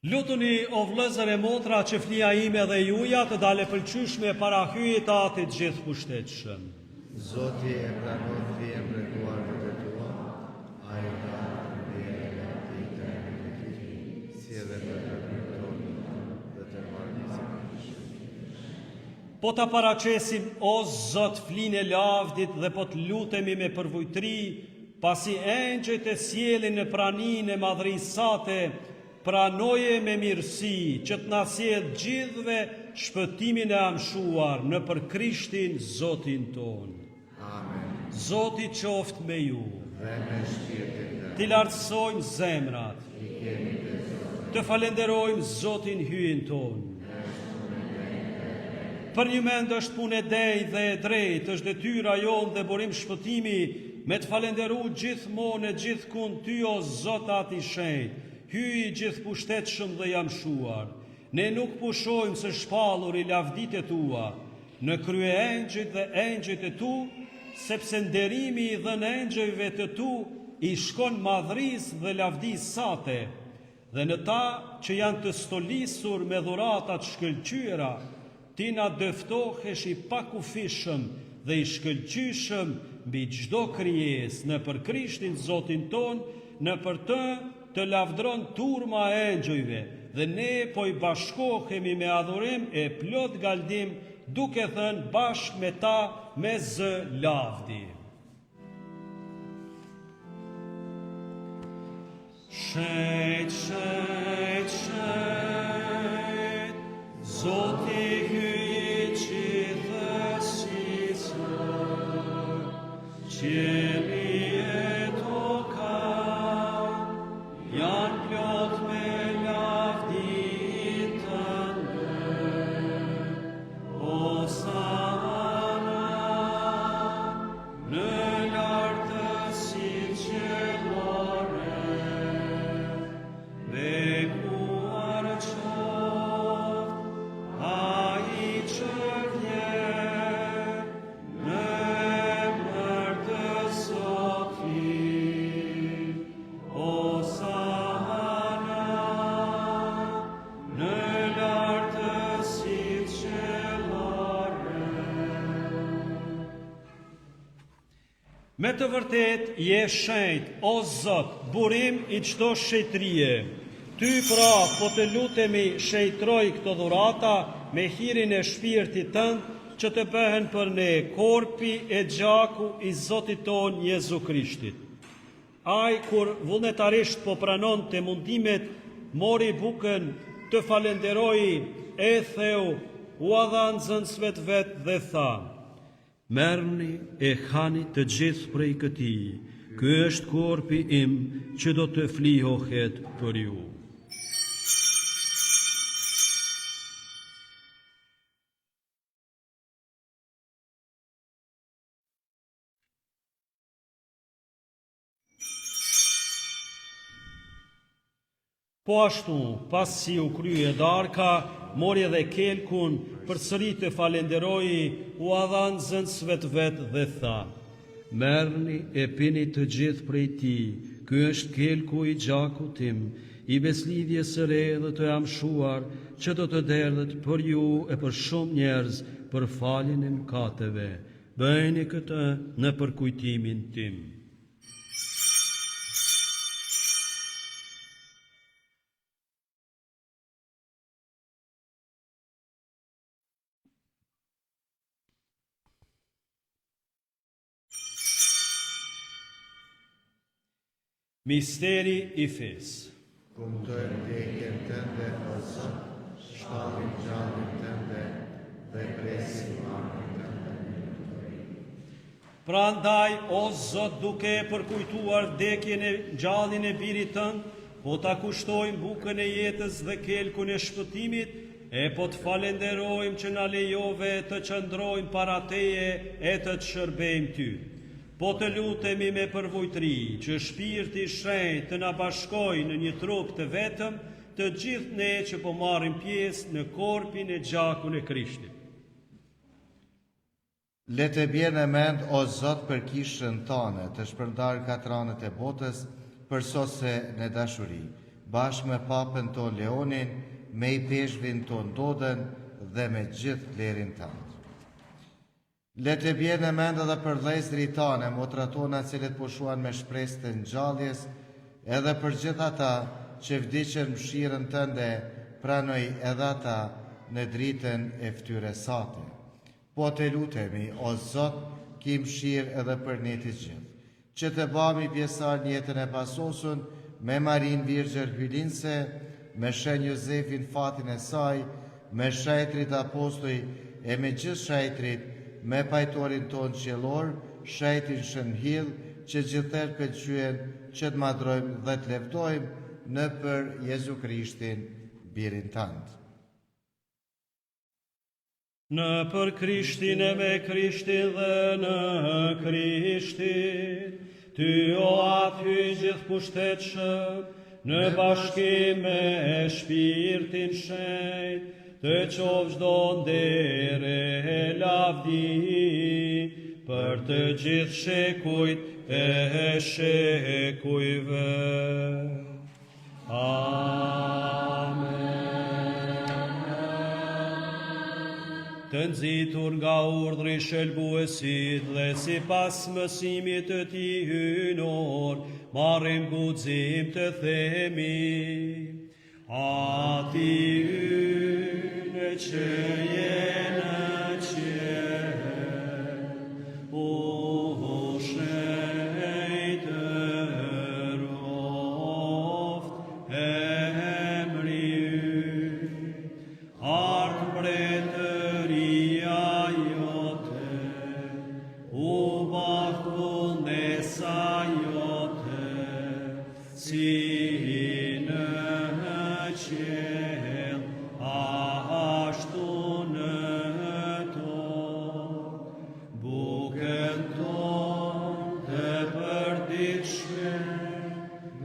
Lutuni o vëllezër e motra që flia ime dhe juja të dale pëlqyeshme para hyjit të Atit gjithë pushtetshëm. Zoti e pranon fjen rreguarve të tua, ai ka ndjerën e tij të emrit, si edhe të tonë dhe të marrëdhënies. Po ta paraqesim o Zot flinë e lavdit dhe po të lutemi me përvojtëri, pasi engjëjt e sjellin në praninë e madhërisë sate, pranoje me mirësi që të na sjell gjithëve shpëtimin e amshuar në për Krishtin Zotin ton. Amen. Zoti qoftë me ju. Dhe me shpirtin tënd. T'i lartësojmë zemrat. Të falenderojmë Zotin hyjin ton. Për një mend është punë e drejtë dhe e drejtë, është detyra jonë dhe burim shpëtimi me të falenderu gjithmonë e gjithkund ty o Zot Ati i shenjtë. Hyj gjithë pushtetshëm dhe jamshuar. Ne nuk pushojmë së shpallur i lavdite tua, në krye engjëjt dhe engjëjt e tu, sepse nderimi i dhënë engjëjve të tu i shkon madhërisë dhe lavdisë sate, dhe në ta që janë të stolisur me dhuratat shkëlqyera, ti na dëftohesh i pakufishëm dhe i shkëlqyshëm mbi çdo krijesë në për Krishtin Zotin ton, në për të të lavdron turma e engjëjve, dhe ne po i bashkohemi me adhurim e plot galdim, duke thënë bashkë me ta me zë lavdi. Shenjt, shenjt, shenjt, Zoti hyj gjithësisë, qielli e toka janë plot me lavdi tënde. Hosana në lartësitë qiellore, bekuar qoftë ai që vjen në emër të Zotit. Hosana në lartësitë qiellore. Me të vërtet, je shenjt, o Zot, burim i çdo shejtërie. Ty pra, po të lutemi, shejtroj këto dhurata me hirin e shpirtit tënd, që të bëhen për ne korpi e gjaku i Zotit ton Jezu Krishtit. Ai kur vullnetarisht po pranon të mundimet, mori bukën, të falenderoi, e theu, u dha nxënësve të vet dhe tha: merrni e hani të gjithë prej këtij, ky është korpi im që do të flihohet për ju. Po ashtu, pas si u krye darka, mori edhe kelkun, përsëri të falenderoi, u dha nxënësve të vet dhe tha: merrni e pini të gjithë prej tij, ky është kelku i gjakut tim, i beslidhjes së re dhe të amshuar, që do të derdhet për ju e për shumë njerëz për faljen e mëkateve. Bëjni këtë në përkujtimin tim. Misteri I fesë. Kumtojmë vdekjen tënde, o Zot, shpallim gjalljen tënde dhe presim ardhmën tënde. Prandaj, o Zot, duke e përkujtuar vdekjen e gjalljen e birit tënd, po ta kushtojmë bukën e jetës dhe kelkun e shpëtimit, e po të falenderojmë që na lejove të qëndrojmë para Teje e të të shërbejmë Ty. Po të lutemi me përvojtëri që shpirti shenjtë të na bashkojë në një trup të vetëm, të gjithë ne që po marrim pjesë në korpin e gjakun e Krishtit. Le të bjerë në mend, o Zot, për kishën tane të shpërndar katranët e botës për sose në dashuri, bashkë me papën ton Leonin, me I peshvin ton Dodën dhe me gjithë klerin tanë. Le të bjerë në mend edhe për vëllezërit tanë, motra tona cilët po shuan me shpresë të ngjalljes, edhe për gjithë ata që vdiqën mëshirën tënde, pranoj edhe ata në dritën e fytyrës sate. Po të lutemi, o Zot, ki mëshirë edhe për ne të gjithë, që të bëhemi pjesëtar në jetën e pasosun me Marin Virgjër Hylinse, me Shenj Jozefin fatin e saj, me shajtrit apostoj e me gjithë shajtrit, me pajtorin ton qiellor, shajtin Shënhill, që gjithëherë pëlqyen që të madrojmë dhe të leftojmë në për Jezu Krishtin, birin tënd. Në për Krishtin e me Krishtin dhe në Krishtin, Ty o aty gjithë pushtetshëm, në bashkim me shpirtin shenjtë, të qovë çdo nder e lavdi, për të gjithë shekujt e shekujve. Amen. Të nxitur nga urdhri shëlbuesit dhe si pas mësimit të Ti hynor, marrim guxim të themi, ati ynë që je në qiell, o shenjtë roft emri ynë, art mbretëria jote, u bakt vullnesa jote, si në qiell, ashtu në tokë, bukën tonë të përditshme,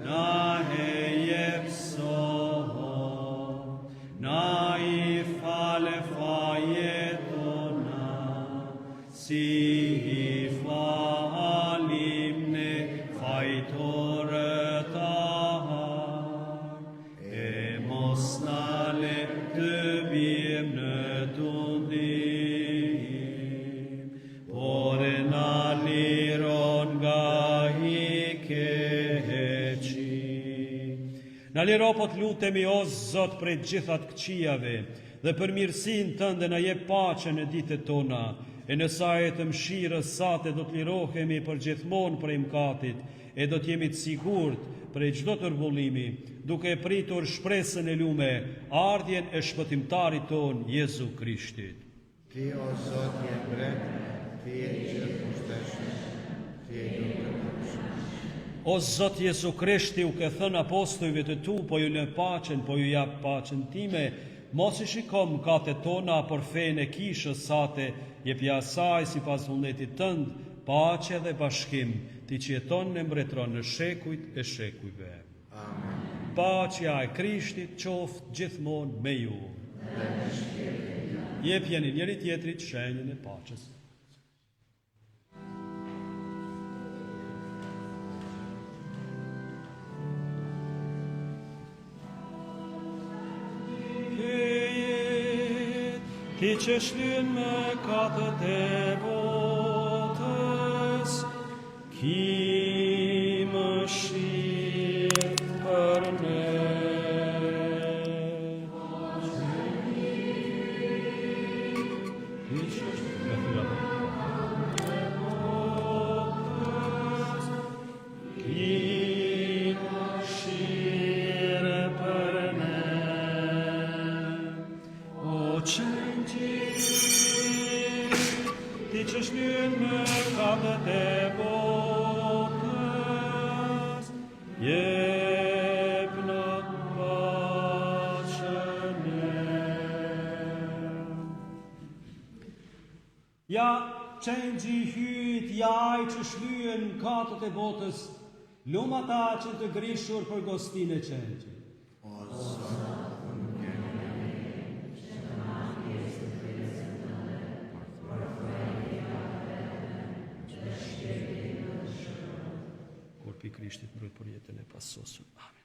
na e jep sot, na I fale fajet tona, si I falim ne fajtorët e mos na le të bjem në tundim, por na liron nga I keqi. Na liro po të lutemi, o Zot, prej gjithat këqijave, dhe për mirësinë Tënde na jep paqe në ditët tona, e në sajet të mëshirës sate do të lirohemi për gjithmonë prej mëkatit, e do të jemi të sigurt prej çdo tërbullimi, duke pritur shpresën e lume, ardhjen e shpëtimtarit ton Jezu Krishtit. Ti, o Zot, je mbret, Ti je gjithë pushteshëm, Ti je lutëm. O Zot Jezu Krishti, u ke thënë apostujve të Tu, po ju lë paqen, po ju jap paqen time, mos I shikom mëkatet tona, por fenë e kishës sate, jepja asaj sipas vullnetit Tënd, paqe dhe bashkim, Ti që jeton në mbretëron në shekujt e shekujve. Amen. Paqja e Krishtit qoftë gjithmonë me ju. Jepjeni njëri tjetrit shenjën e paqes. Ti që shlyen me katët e të shlyen me katët e botës, jep në paqen e. Ja, qenxhi hyt, jaj që shlyen katët e botës, lum ata që të grishur për gostin e qenxhi. Korpi i Krishtit mbrojt për jetën e pasosur. Amen.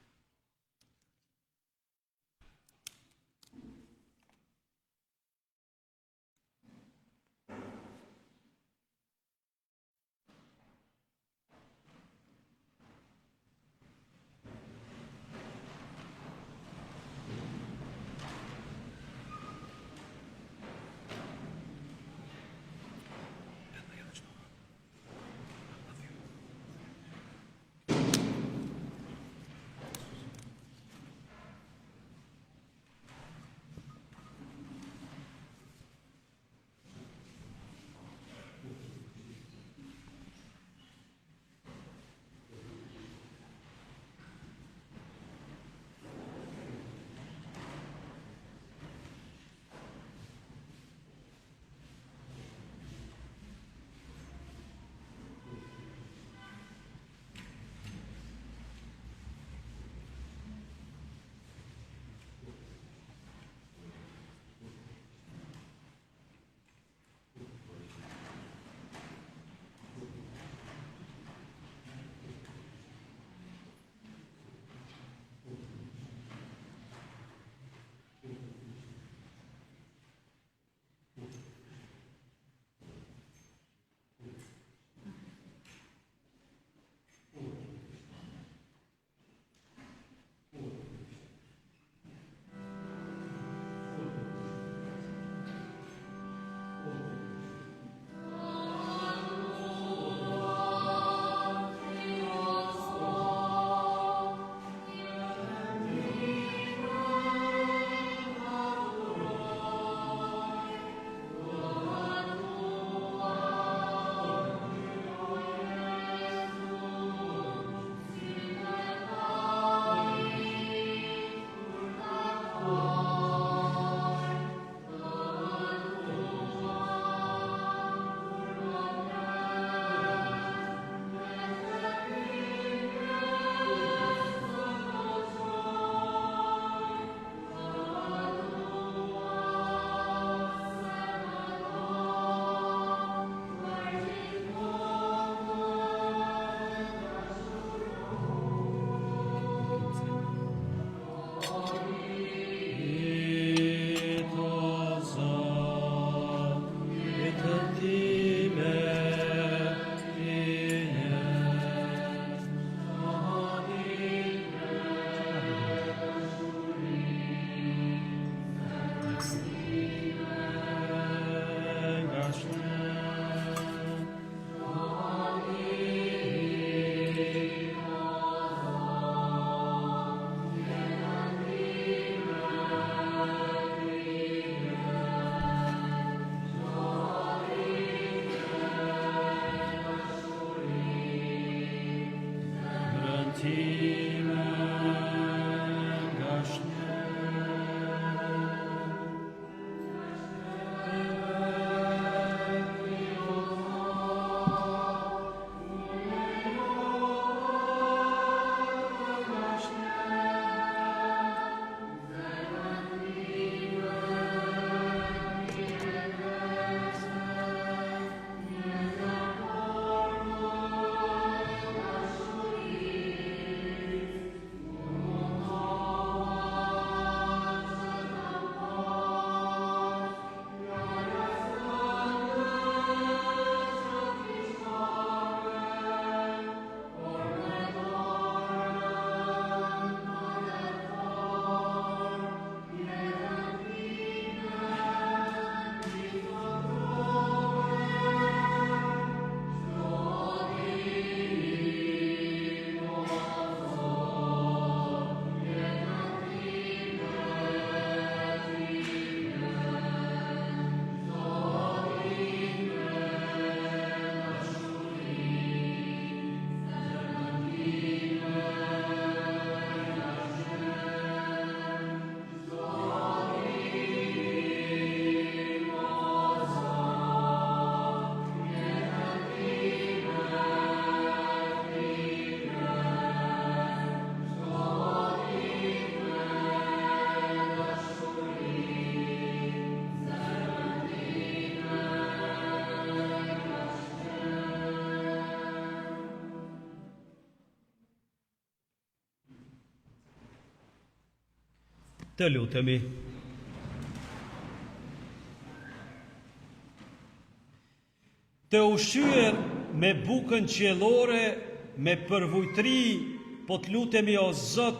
Të lutemi. Të ushqyer me bukën qiellore, me përvujtri, po të lutemi o Zot,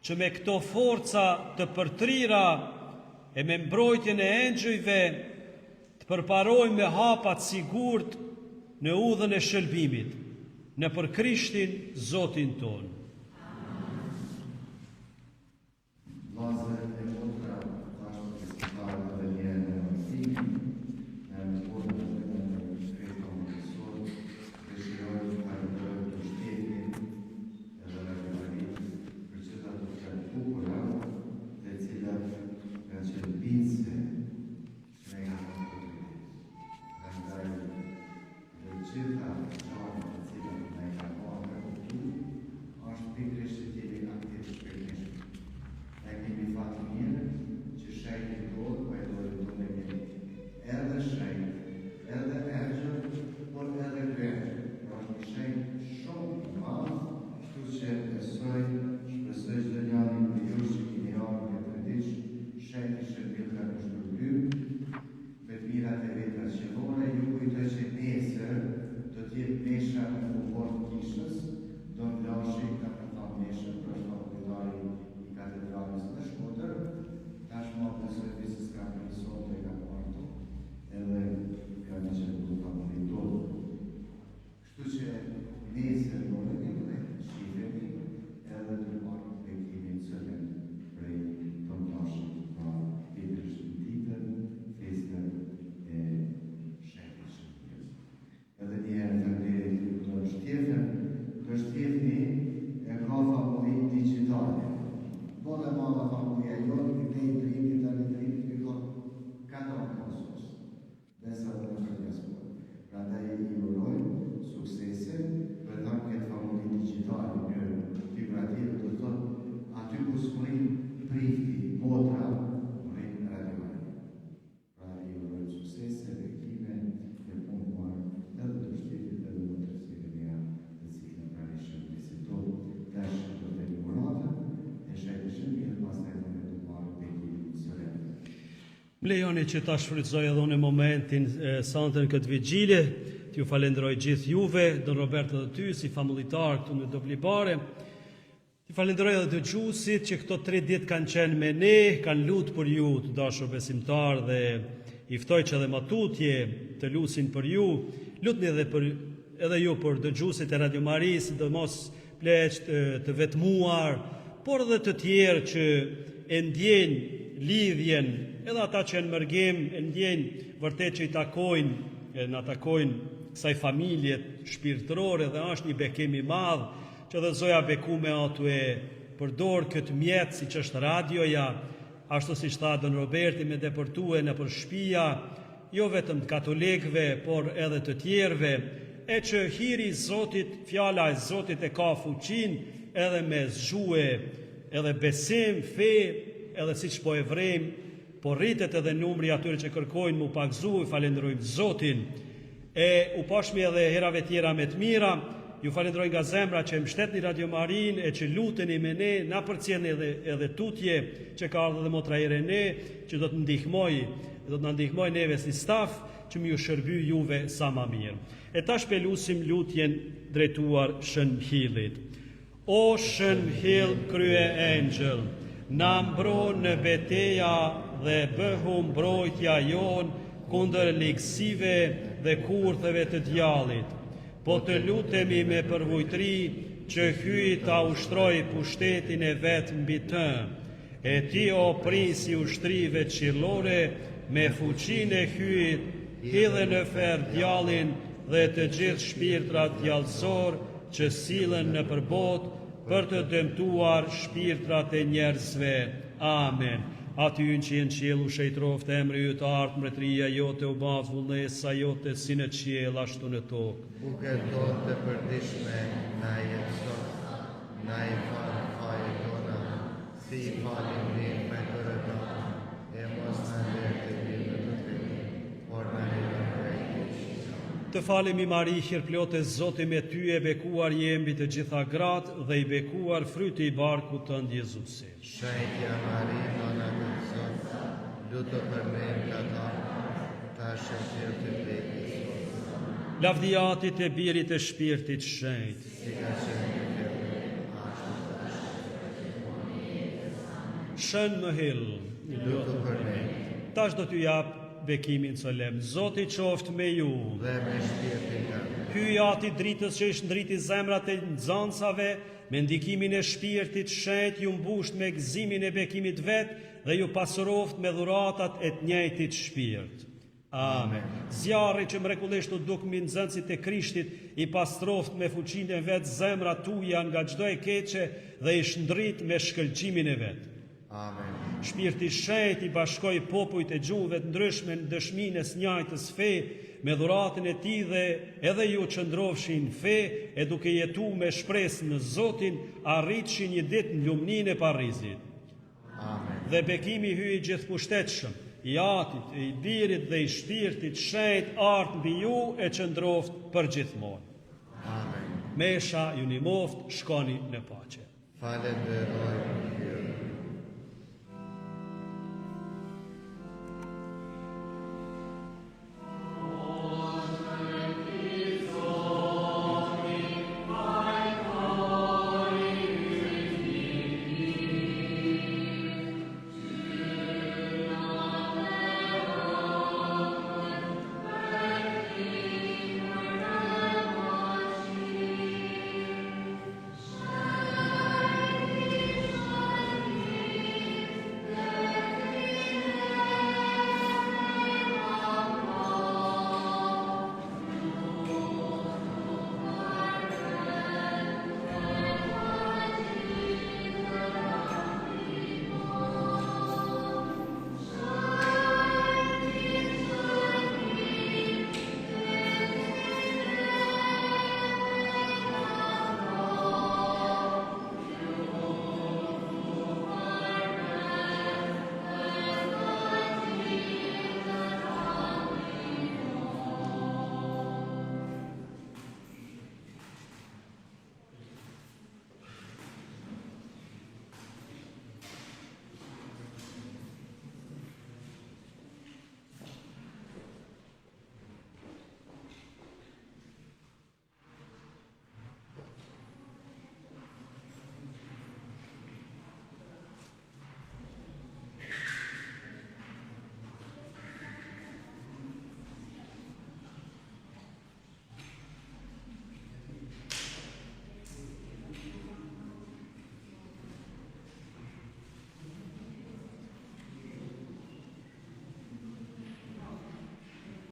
që me këto forca të përtrira e me mbrojtjen e engjëjve të përparojmë me hapat sigurt në udhën e shëlbimit, në për Krishtin Zotin ton. Lejoni që ta shfrytëzoj edhe në momentin santën këtë vigjile, t'ju falenderoj gjithë juve, Don Roberto dhe ty, si famullitar këtu në Doblibare. T'ju falenderoj edhe dëgjuesit që këto 3 ditë kanë qenë me ne, kanë lutë për ju, të dashur besimtar, dhe i ftoj që edhe matutje të lusin për ju. Lutni edhe ju për dëgjuesit e Radio Maris, sidomos pleqt të vetmuar, por edhe të tjerë që e ndjejnë lidhjen, edhe ata që në mërgim e ndjejnë vërtet që në takojnë kësaj familje shpirtërore, dhe është një bekim i madh që dhe Zoja beku me ato e përdor këtë mjet si që është radioja, ashtu si tha Don Roberti, me depërtue në për shtëpia, jo vetëm të katolikëve, por edhe të tjerëve, e që hiri Zotit, fjala e Zotit e ka fuqin edhe me zgjue, edhe besim, fe, edhe si që po e vrejmë, po rritet edhe numri atyre që kërkojnë mu pagzu, i falenderojmë Zotin, e u pashmi edhe herave tjera me të mira, ju falenderoj nga zemra që më shtetni Radio Marin, e që luteni me ne, na përcjellni edhe tutje që ka ardhur dhe motra Irene, që do të ndihmoj neve si staf, që më ju shërby juve sa ma mirë. E tash pelusim lutjen drejtuar Shënhillit. O Shënhill krye engjëll, na mbro në beteja dhe bëhu mbrojtja jon kundër ligësive dhe kurtheve të djallit. Po të lutemi me përvojtri që hyj ta ushtroj pushtetin e vet mbi të. E ti o prisi ushtrive qiellore, me fuqinë e hyjit, hidhe në fer djallin dhe të gjithë shpirtrat djallësor që sillen në përbot për të dëmtuar shpirtrat e njerëzve. Amen. Aty në që jenë qielu shejtroft emri ju të artë, mbretëria jote u baz vullnesa jote si në qiel ashtu në tokë. Bukën tonë të përditshme na jep sot, na i falë fajë tona, si i falim ne mëkatërat tona, e mos na lër të vinë në të keq, por na lejo prej keqit. Të falemi Mari, hirplote Zoti me ty, e bekuar jembi të gjitha gratë dhe i bekuar fryti i barkut tënd Jezusi. Shenjtja Mari, Nona e Zotit, luto për ne mëkatarë, tash e në të vdekjes. Lavdiatit e birit e shpirtit shenjt. Si ka qenë në fillim, Shën më hill, luto për ne tash do t'ju jap bekimin solemn. Zoti qoftë me ju. dhe me shpirtin tënd. Hyj ati dritës që ishtë ndriti zemrat e nxënësave, me ndikimin e shpirtit shenjt ju mbusht me gëzimin e bekimit vet dhe ju pasuroft me dhuratat e të njëjtit shpirt. Amen. Zjarri që mrekullisht u duk mbi nxënësit e Krishtit, i pastroft me fuqinë e vet zemrat tuaja nga çdo e keqe dhe i shndrit me shkëlqimin e vet. Amen. Shpirti shenjt i bashkoi popujt e gjuhëve të ndryshme në dëshminë e së njëjtës fe, me dhuratën e tij dhe edhe ju qëndrofshin fe, e duke jetuar me shpresë në Zotin, arritshin një ditë në lumninë e parrizit. Amen. Dhe bekimi hyi gjithpushtetshëm, i Atit, e i Birit dhe i Shpirtit shenjt art mbi ju e qëndroft përgjithmonë. Amen. Mesha ju nimoft, shkoni në paqe. Falenderoj.